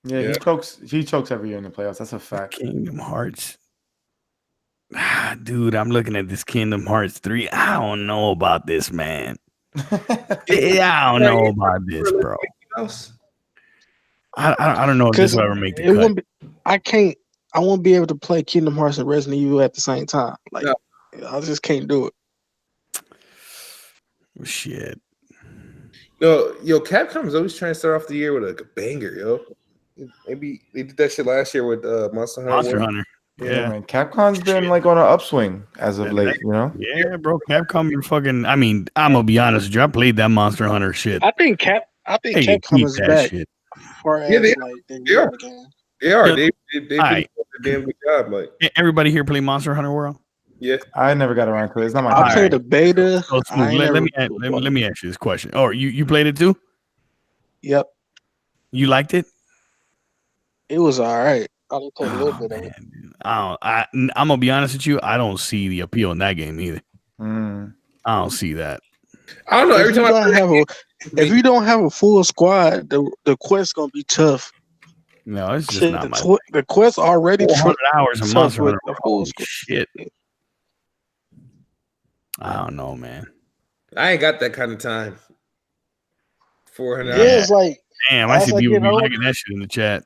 Yeah, he chokes every year in the playoffs. That's a fact. Kingdom Hearts. Dude, I'm looking at this Kingdom Hearts 3. I don't know about this, man. I don't know about this, bro. I don't know if this Because will ever make the it cut. wouldn't be. I won't be able to play Kingdom Hearts and Resident Evil at the same time. Like No. I just can't do it. Shit. Yo, Capcom's always trying to start off the year with a banger, yo. Maybe they did that shit last year with Monster Hunter. Monster World. Hunter. Yeah, Yeah. man. Capcom's been like on an upswing as of late, you know? Yeah, bro. Capcom, you're fucking. I mean, I'm gonna be honest with you. I played that Monster Hunter shit. I think They can Capcom keep is that back shit. far Yeah, as they- like they they are. again. They are. Yeah. They Aight. did a damn good job. Like, Everybody here play Monster Hunter World? yeah. I never got around to it. It's not my I thing. played the beta. So Smooth, I ain't let never. me ask you this question. Oh, you played it too? Yep, You liked it? it was all right. I only played a little Oh, bit of it. man, dude. I'm gonna be honest with you. I don't see the appeal in that game either. Mm. I don't see that. I don't know. Every time If you don't have a full squad, the quest gonna be tough. No, it's just Shit, not my. the quest already 400 hours of tough Monster with Hunter. the full Holy squad. shit. I don't know, man. I ain't got that kind of time. 400 Yeah, it's like Damn, I As see I people get be older- liking that shit in the chat.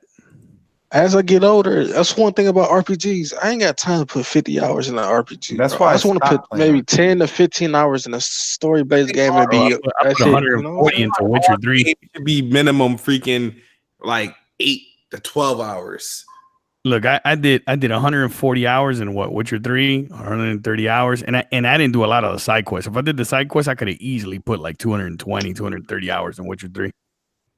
as I get older, that's one thing about RPGs. I ain't got time to put 50 hours in an RPG. That's bro. why I I just want to put stopped playing maybe RPG. 10 to 15 hours in a story-based game and Bro, be I put that's it. You know 140 what I'm into Witcher 3. It should be minimum freaking like 8 to 12 hours. Look, I did 140 hours in Witcher 3, 130 hours, and I didn't do a lot of the side quests. If I did the side quests, I could have easily put like 220, 230 hours in Witcher 3.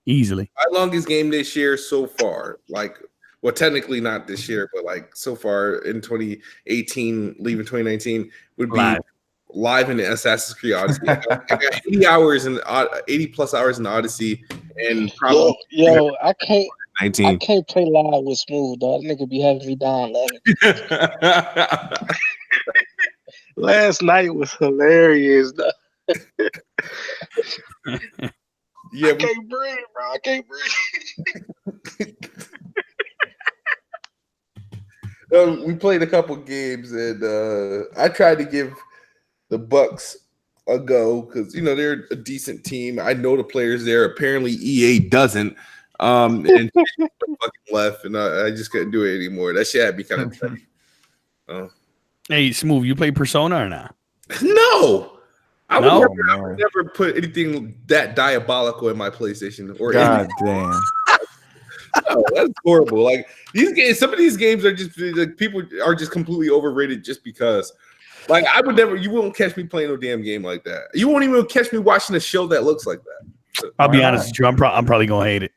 Easily. My longest game this year so far, like, well, technically not this year, but like so far in 2018, leaving 2019, would be live in the Assassin's Creed Odyssey. I got 80 hours in 80 plus hours in the Odyssey, and probably Yo, I 19. can't play live with Smooth, dog. That nigga be having me down laughing. Last night was hilarious, dog. Yeah, I can't breathe, bro. I can't breathe. we played a couple games, and I tried to give the Bucks a go because they're a decent team. I know the players there. Apparently, EA doesn't. And fucking left, and I just couldn't do it anymore. That shit had me kind of funny. Hey, Smooth, you play Persona or not? No. I No, would never put anything that diabolical in my PlayStation or God damn. No, that's horrible. Like these games, some of these games are just like people are just completely overrated just because. Like I would never, you won't catch me playing no damn game like that. You won't even catch me watching a show that looks like that. I'll be honest with you. I'm probably gonna hate it.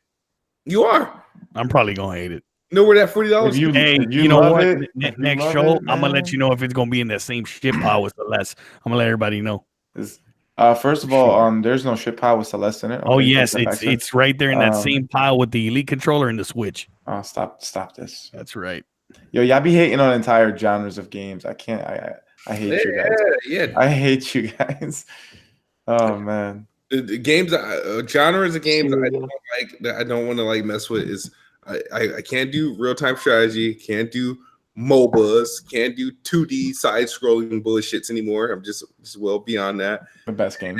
You are. I'm probably gonna hate it. Know where that $40? Hey, if you you know love what? it, Next show, I'm gonna let you know if it's gonna be in that same shit pile with Celeste. I'm gonna let everybody know. First of all, there's no shit pile with Celeste in it. Oh Okay, yes, take that back, it's right there in that Um, same pile with the Elite controller and the Switch. Oh, stop this. That's right. Yo, y'all be hating on entire genres of games. I can't. I hate you guys. Yeah. I hate you guys. Oh man. The games, genres of games that I don't like, that I don't want to like mess with is I can't do real time strategy, can't do MOBAs, can't do 2D side scrolling bullshits anymore. I'm just well beyond that. The best game.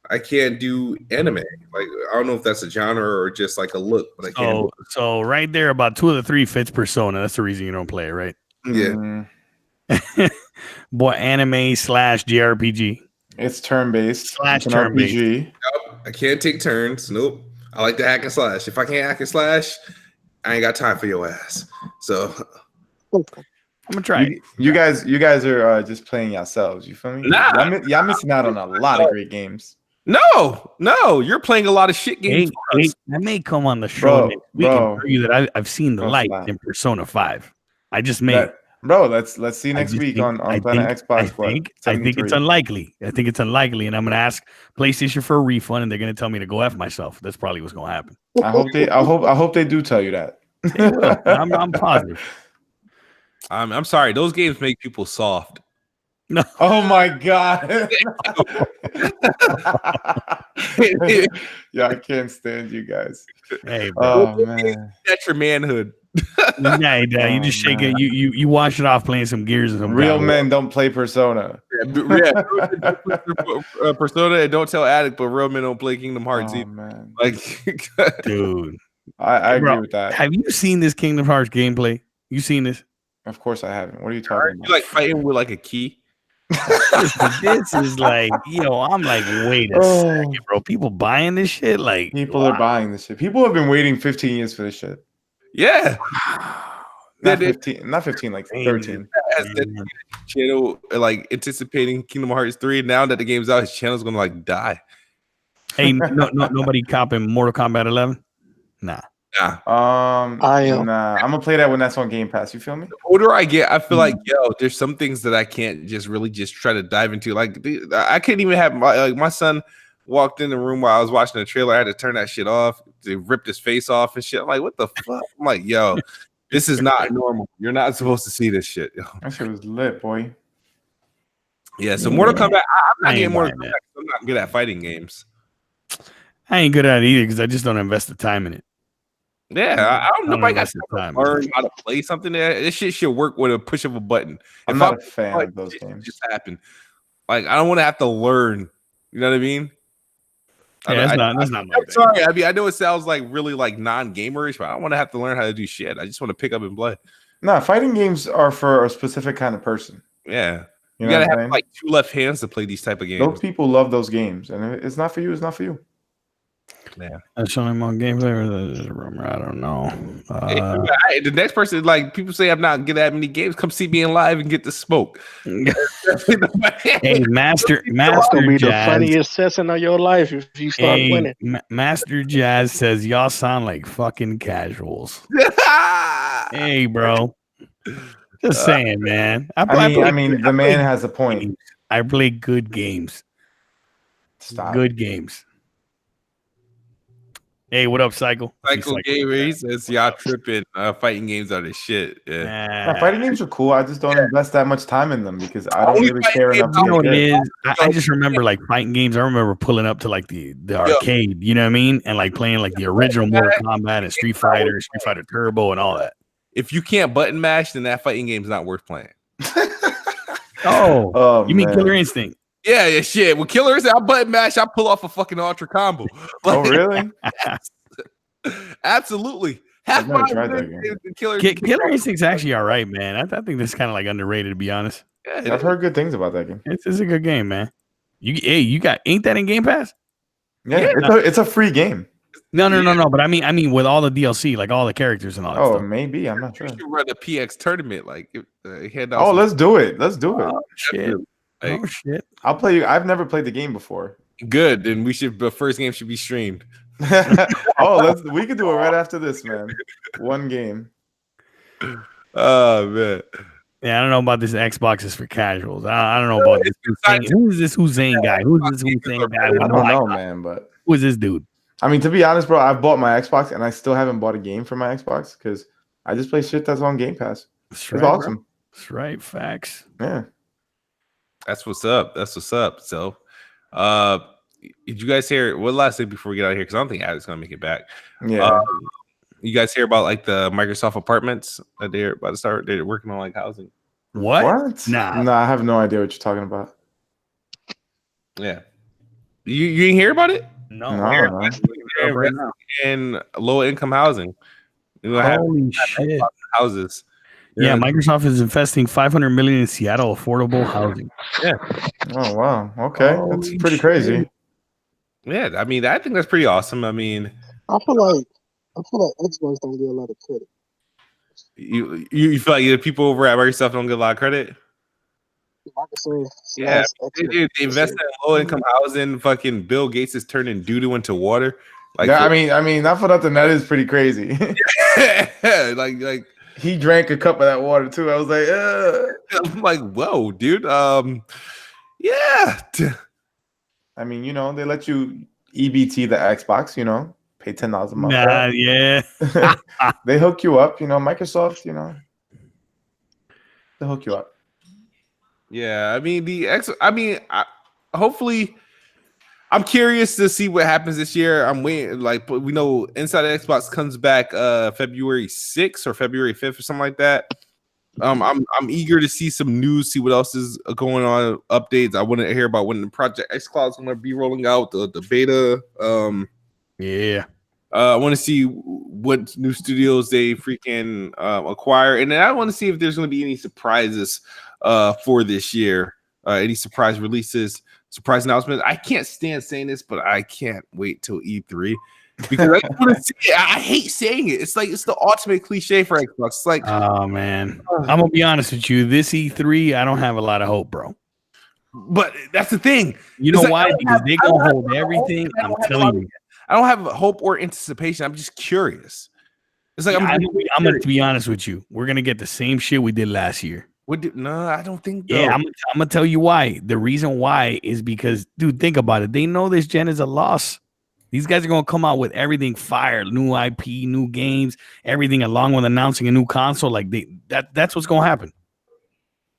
I can't do anime. Like I don't know if that's a genre or just like a look, but I can't. So right there, about 2 of the 3 fits Persona. That's the reason you don't play it, right? Yeah. Boy, anime / JRPG. It's turn-based. / It's an turn-based. RPG. Nope, I can't take turns. Nope. I like to hack and slash. If I can't hack and slash, I ain't got time for your ass. So I'm gonna try it. You guys are just playing yourselves. You feel me? Nah. Y'all missing out on a lot of great games. No, you're playing a lot of shit games. Hey, I may come on the show next week and bro. tell you that I've seen the Don't light stop. in Persona 5. I just may. Let's see next week think- on Planet Xbox. I think it's unlikely. I think it's unlikely, and I'm gonna ask PlayStation for a refund, and they're gonna tell me to go F myself. That's probably what's gonna happen. I hope they do tell you that. I'm positive. I'm sorry. Those games make people soft. No. Oh my god. Yeah, I can't stand you guys. Hey, bro. Oh man. That's your manhood. Nah, you just shake it. You wash it off playing some Gears and some Real God. men don't play Persona. Persona and don't tell Addict, but real men don't play Kingdom Hearts Oh either. man. Like, Dude. I agree Bro, with that. have you seen this Kingdom Hearts gameplay? You seen this? Of course I haven't. What are you talking You about? like fighting with like a key? This is like, I'm like, wait a Oh. second, bro. People buying this shit? Like, People are buying this shit. People have been waiting 15 years for this shit. Yeah. Not 15, like 13. Has dedicated channel like anticipating Kingdom Hearts 3. Now that the game's out, his channel's gonna like die. Hey, nobody copping Mortal Kombat 11? Nah. I am. Nah. I'm gonna play that when that's on Game Pass. You feel me? The older I get, I feel like there's some things that I can't just really just try to dive into. Like I couldn't even have my son walked in the room while I was watching the trailer. I had to turn that shit off. They ripped his face off and shit. I'm like, what the fuck? I'm like, yo, this is not normal. You're not supposed to see this shit. That shit was lit, boy. Yeah, so Mortal Kombat, I'm not I ain't getting Mortal buying Kombat. I'm not good at fighting games. I ain't good at it either because I just don't invest the time in it. Yeah, I don't know. Nobody got invest the time. to learn how to play something. This shit should work with a push of a button. I'm If not I a fan like, of those it games. just happen. Like I don't want to have to learn. You know what I mean? Yeah, that's not my I'm thing. sorry. I mean, I know it sounds like really like non-gamerish, but I don't want to have to learn how to do shit. I just want to pick up and play. Nah, fighting games are for a specific kind of person. Yeah, You you know gotta what I'm have saying? like two left hands to play these type of games. Those people love those games, and if it's not for you. It's not for you. That's showing him on gameplay or the rumor. I don't know. The next person, like people say, I'm not good at many games. Come see me in live and get the smoke. Hey, Master That's gonna be the Jazz. funniest session of your life if you start winning. Master Jazz says y'all sound like fucking casuals. Hey, bro. Just saying, man. I mean, the man has a point. I play good games. Stop. Good games. Hey, what up, Cycle? Cycle Gamer, he says y'all tripping. Fighting games are the shit. Yeah. Yeah, fighting games are cool. I just don't invest that much time in them because I don't really care enough to You know get what it good. is? I just remember like fighting games. I remember pulling up to like the arcade, you know what I mean? And like playing like the original Mortal Kombat and Street Fighter Turbo and all that. If you can't button mash, then that fighting game's not worth playing. Oh, you mean man. Killer Instinct? Yeah, shit. With Killer Instinct, I button mash, I pull off a fucking ultra combo. Oh, really? Absolutely. I've never tried that game. Killer Instinct's actually all right, man. I think this is kind of like underrated, to be honest. Yeah, I've heard good things about that game. It's a good game, man. Ain't that in Game Pass? Yeah, it's a free game. No. But I mean, with all the DLC, like all the characters and all that Oh, stuff. maybe. I'm not sure. We should run a PX tournament. Like, Let's do it. Let's do it. Oh shit! Like, Oh shit! I'll play you. I've never played the game before. good. Then the first game should be streamed. We could do it right after this, man. One game. Oh man. Yeah, I don't know about this. Xbox is for casuals. I don't know about this. Who is this Hussein guy? Who's this Hussein guy? I don't know, man. But who is this dude? I mean, to be honest, bro, I've bought my Xbox and I still haven't bought a game for my Xbox because I just play shit that's on Game Pass. It's awesome. Bro. That's right. Facts. Yeah. That's what's up. So, did you guys hear what last thing before we get out of here? Because I don't think Addict's gonna make it back. Yeah. You guys hear about like the Microsoft apartments that they're about to start? They're working on like housing. What? Nah, I have no idea what you're talking about. Yeah. You didn't hear about it? No. They're investing in low income housing. Holy shit. Houses. Yeah, Microsoft is investing $500 million in Seattle affordable housing. Yeah. Oh wow. Okay, that's pretty crazy. Yeah, I mean, I think that's pretty awesome. I mean, I feel like Xbox don't get a lot of credit. you feel like the people over at Microsoft don't get a lot of credit? Microsoft, Yeah, they invest in low income housing. Fucking Bill Gates is turning doo-doo into water. Like, yeah, I mean, not for nothing. That is pretty crazy. like he drank a cup of that water too. I was like, I'm like, whoa, dude. Yeah. I mean, they let you EBT the Xbox. Pay $10 a month. Yeah. They hook you up. Microsoft. They hook you up. Yeah, I mean hopefully, I'm curious to see what happens this year. I'm waiting. Like we know, Inside Xbox comes back February 6th or February 5th or something like that. I'm eager to see some news, see what else is going on, updates. I want to hear about when the Project X Cloud is going to be rolling out the beta. Yeah. I want to see what new studios they freaking acquire, and then I want to see if there's going to be any surprises for this year. Any surprise releases, surprise announcements. I can't stand saying this, but I can't wait till E3 because I want to see it. I hate saying it. It's like it's the ultimate cliche for Xbox. It's like, oh man, I'm gonna be honest with you. This E3, I don't have a lot of hope, bro. but that's the thing. You know It's like, why? Because they're gonna hold everything. I'm telling you. I don't have hope or anticipation. I'm just curious. It's like I'm gonna be honest with you. We're gonna get the same shit we did last year. No, I don't think. Yeah, I'm gonna tell you why. The reason why is because, dude, think about it. They know this gen is a loss. These guys are gonna come out with everything fire, new IP, new games, everything, along with announcing a new console. Like that's what's gonna happen.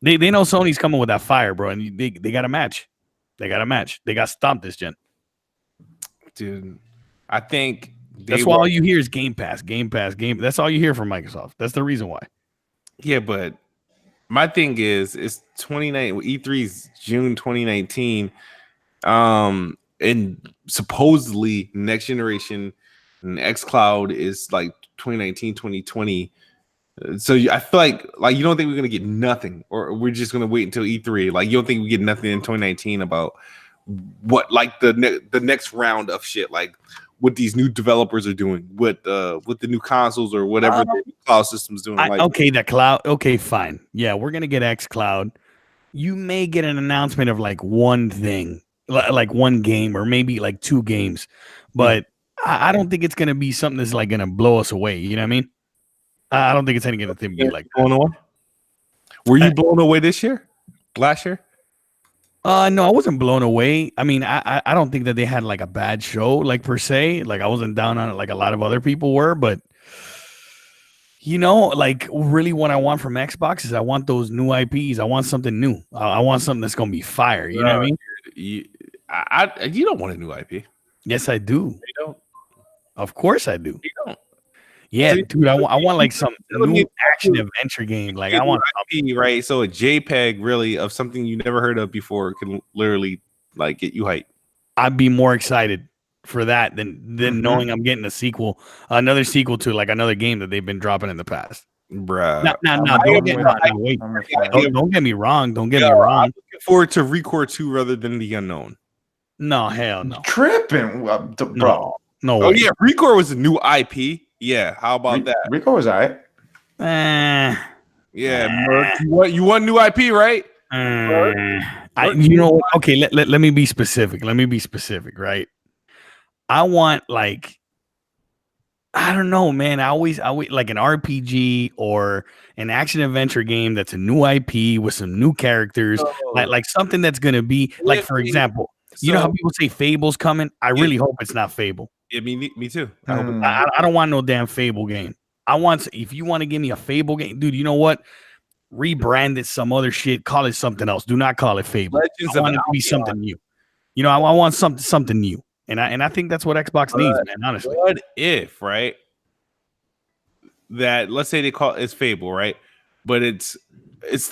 They know Sony's coming with that fire, bro, and they got a match. They got a match. They got stomped this gen, dude. I think that's why all you hear is Game Pass. That's all you hear from Microsoft. That's the reason why. Yeah, but my thing is, it's 29 E3's June 2019, and supposedly next generation and xCloud is like 2019, 2020. So I feel like you don't think we're gonna get nothing, or we're just gonna wait until E3. Like you don't think we get nothing in 2019 about what like the next round of shit, like what these new developers are doing, with the new consoles or whatever the cloud system's doing. Okay, the cloud. Okay, fine. Yeah, we're gonna get xCloud. You may get an announcement of like one thing, like one game, or maybe like two games, but I don't think it's gonna be something that's like gonna blow us away. You know what I mean? I don't think it's anything to be like blown away. Were you blown away this year? Last year? No, I wasn't blown away. I mean, I don't think that they had like a bad show, like per se. Like I wasn't down on it like a lot of other people were, but you know, like really what I want from Xbox is I want those new IPs. I want something new. I want something that's gonna be fire. You know what I mean? You don't want a new IP. Yes, I do. You don't. Of course I do. You don't. Yeah, dude, I want like some new action adventure game. Like I want IP, right? So a JPEG really of something you never heard of before can literally like get you hyped. I'd be more excited for that than knowing I'm getting a sequel, another sequel to like another game that they've been dropping in the past. Bruh. Don't get me wrong. Don't get me I'm wrong. looking forward to Recore 2 rather than The Unknown. No, hell no. Tripping, bro. No way. Oh yeah, Recore was a new IP. Yeah, how about that? Recore was alright. Yeah, Merc, you want new IP, right? You know what? Okay, let me be specific. Right? I want like, I don't know, man. I always like an RPG or an action adventure game that's a new IP with some new characters, like something that's gonna be like, for example, you know how people say Fable's coming? I really hope it's not Fable. Yeah, me too. I don't want no damn Fable game. If you want to give me a Fable game, dude, you know what? Rebrand it some other shit. Call it something else. Do not call it Fable. I want it to be something new. You know, I want something new. And I think that's what Xbox needs, man, honestly. What if, right? That let's say they call it's Fable, right? But it's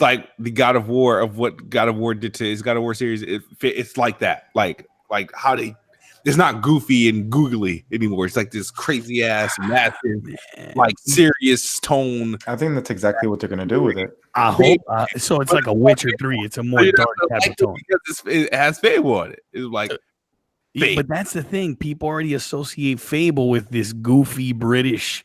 like the God of War of what God of War did to his God of War series. It's like that. Like how they, it's not goofy and googly anymore. It's like this crazy ass, massive, like serious tone. I think that's exactly what they're gonna do with it. I hope so. It's like a Witcher 3. It's a more dark type of tone because it has Fable on it. It's like, but that's the thing. People already associate Fable with this goofy British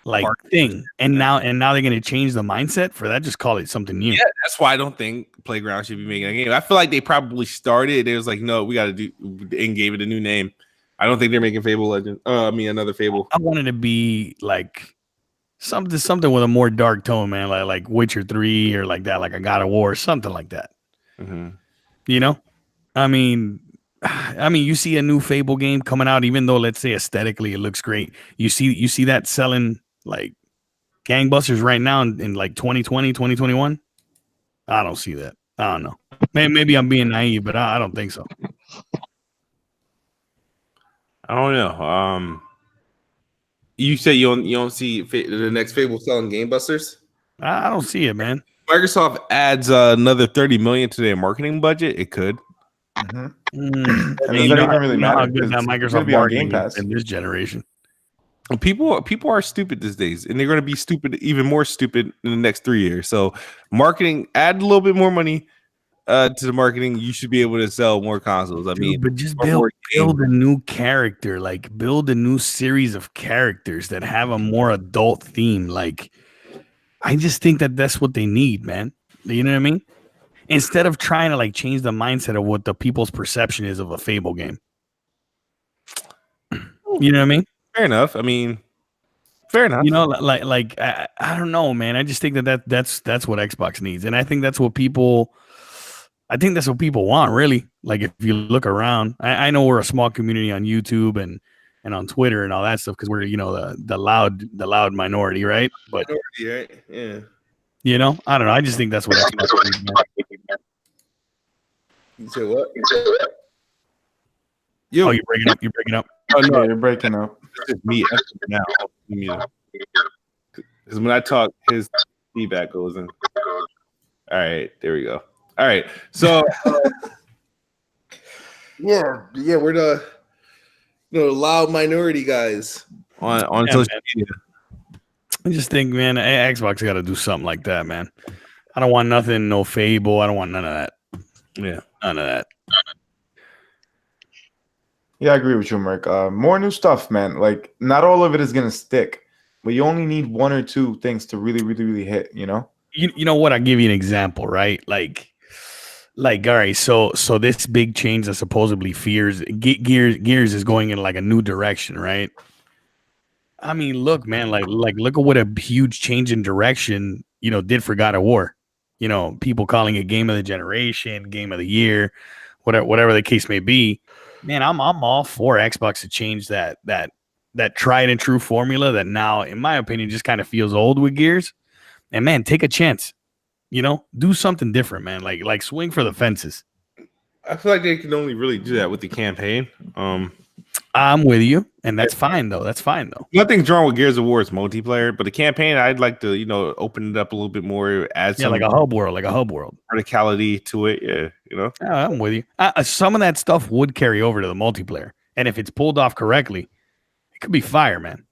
like thing, and now they're gonna change the mindset for that. Just call it something new. Yeah, that's why I don't think Playground should be making a game. I feel like they probably started. It was like, no, we got to do, and gave it a new name. I don't think they're making Fable Legend. Another Fable. I wanted to be like something with a more dark tone, man, like Witcher 3 or like that, like a God of War, something like that. Mm-hmm. You know, I mean, you see a new Fable game coming out, even though let's say aesthetically it looks great. You see that selling like gangbusters right now in like 2020, 2021. I don't see that. I don't know. Maybe I'm being naive, but I don't think so. I don't know. You say you don't see the next Fable selling gangbusters? I don't see it, man. Microsoft adds another $30 million to their marketing budget. It could. Mm-hmm. And it doesn't even really matter. How good that Microsoft be on marketing Game Pass in this generation. People are stupid these days, and they're going to be stupid, even more stupid in the next 3 years. So, marketing, add a little bit more money to the marketing. You should be able to sell more consoles. I mean, but just or more build games. a new character, like build a new series of characters that have a more adult theme. Like, I just think that that's what they need, man. You know what I mean? Instead of trying to like change the mindset of what the people's perception is of a Fable game. You know what I mean? Fair enough. I mean, fair enough. You know, like I don't know, man. I just think that's what Xbox needs, and I think that's what people. I think that's what people want, really. Like if you look around, I know we're a small community on YouTube and on Twitter and all that stuff because we're the loud minority, right? But Right? Yeah. I don't know. I just think that's what Xbox needs, man. You said what? Oh, you're breaking up. You're breaking up. Oh Yeah, no, you're breaking up. it's just me now. Because when I talk, his feedback goes in. All right, there we go. All right, so yeah, we're the loud minority guys on Yeah, social man. media. I just think, man, Xbox got to do something like that, man. I don't want nothing, no Fable. I don't want none of that. Yeah, None of that. Yeah, I agree with you, Merc. More new stuff, man. Like, not all of it is gonna stick, but you only need one or two things to really, really, really hit. You know? You know what? I'll give you an example, right? Like, all right. So this big change that supposedly Gears is going in like a new direction, right? I mean, look, man, like look at what a huge change in direction, did for God of War. People calling it game of the generation, game of the year, whatever the case may be. Man, I'm all for Xbox to change that tried and true formula that now, in my opinion, just kind of feels old with Gears. And man, take a chance. Do something different, man. Like swing for the fences. I feel like they can only really do that with the campaign. I'm with you, and that's fine though. Nothing's wrong with Gears of War's multiplayer, but the campaign, I'd like to open it up a little bit more, add Yeah, some like a hub world, verticality to it. Yeah, Yeah, I'm with you. Some of that stuff would carry over to the multiplayer, and if it's pulled off correctly, it could be fire, man.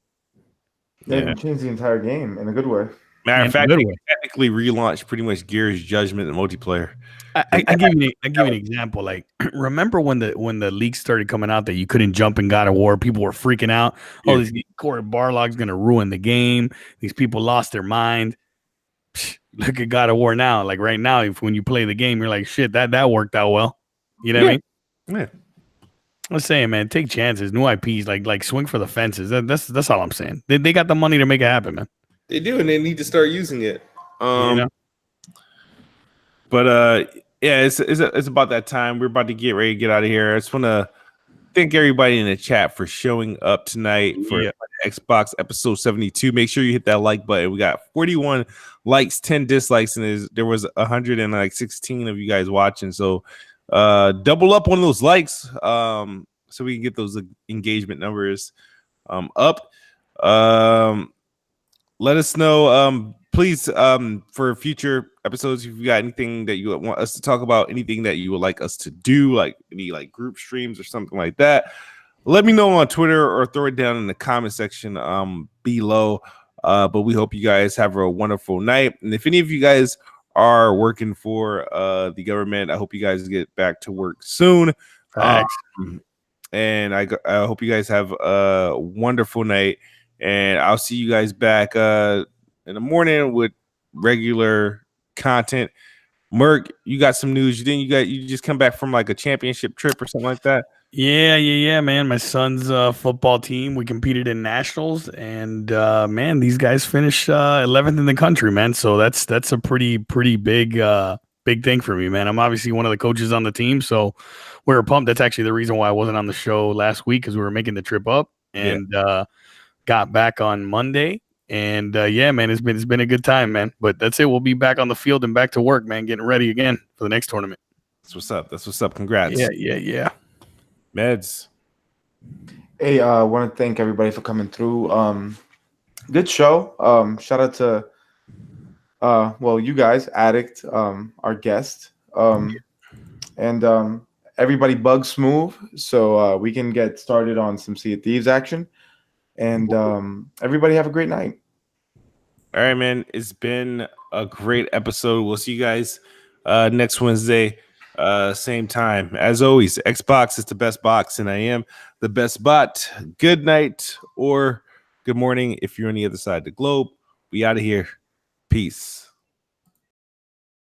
They Yeah. can change the entire game in a good way. Matter In of a fact, good they way. technically relaunched pretty much Gears Judgment and multiplayer. I give you an example. Like, remember when the leaks started coming out that you couldn't jump in God of War? People were freaking out. Oh, this Corey Barlog's gonna ruin the game. These people lost their mind. Look at God of War now. Like right now, when you play the game, you're like, shit, that worked out well. You know what I mean? Yeah. I'm saying, man, take chances. New IPs, like swing for the fences. That's all I'm saying. They got the money to make it happen, man. They do, and they need to start using it. But yeah, it's about that time. We're about to get ready to get out of here. I just want to thank everybody in the chat for showing up tonight for Xbox episode 72. Make sure you hit that like button. We got 41 likes, 10 dislikes, and there was 116 of you guys watching. So double up on those likes so we can get those engagement numbers up. Let us know, please, for future episodes, if you got anything that you want us to talk about, anything that you would like us to do, like any like group streams or something like that, let me know on Twitter or throw it down in the comment section below. But we hope you guys have a wonderful night. And if any of you guys are working for the government, I hope you guys get back to work soon. And I hope you guys have a wonderful night. And I'll see you guys back in the morning with regular content. Merc, you got some news. You just come back from like a championship trip or something like that? Yeah, man. My son's football team, we competed in nationals, and man, these guys finished 11th in the country, man. So that's a pretty big thing for me, man. I'm obviously one of the coaches on the team, so we were pumped. That's actually the reason why I wasn't on the show last week, because we were making the trip up and got back on Monday. And yeah, man, it's been a good time, man. But that's it. We'll be back on the field and back to work, man, getting ready again for the next tournament. That's what's up. Congrats. Yeah. Meds. Hey, I want to thank everybody for coming through. Good show. Shout out to you guys, Addict, our guest, and everybody bug smooth, so we can get started on some Sea of Thieves action. And everybody have a great night. All right, man. It's been a great episode. We'll see you guys next Wednesday, same time. As always, Xbox is the best box, and I am the best bot. Good night or good morning if you're on the other side of the globe. We out of here. Peace.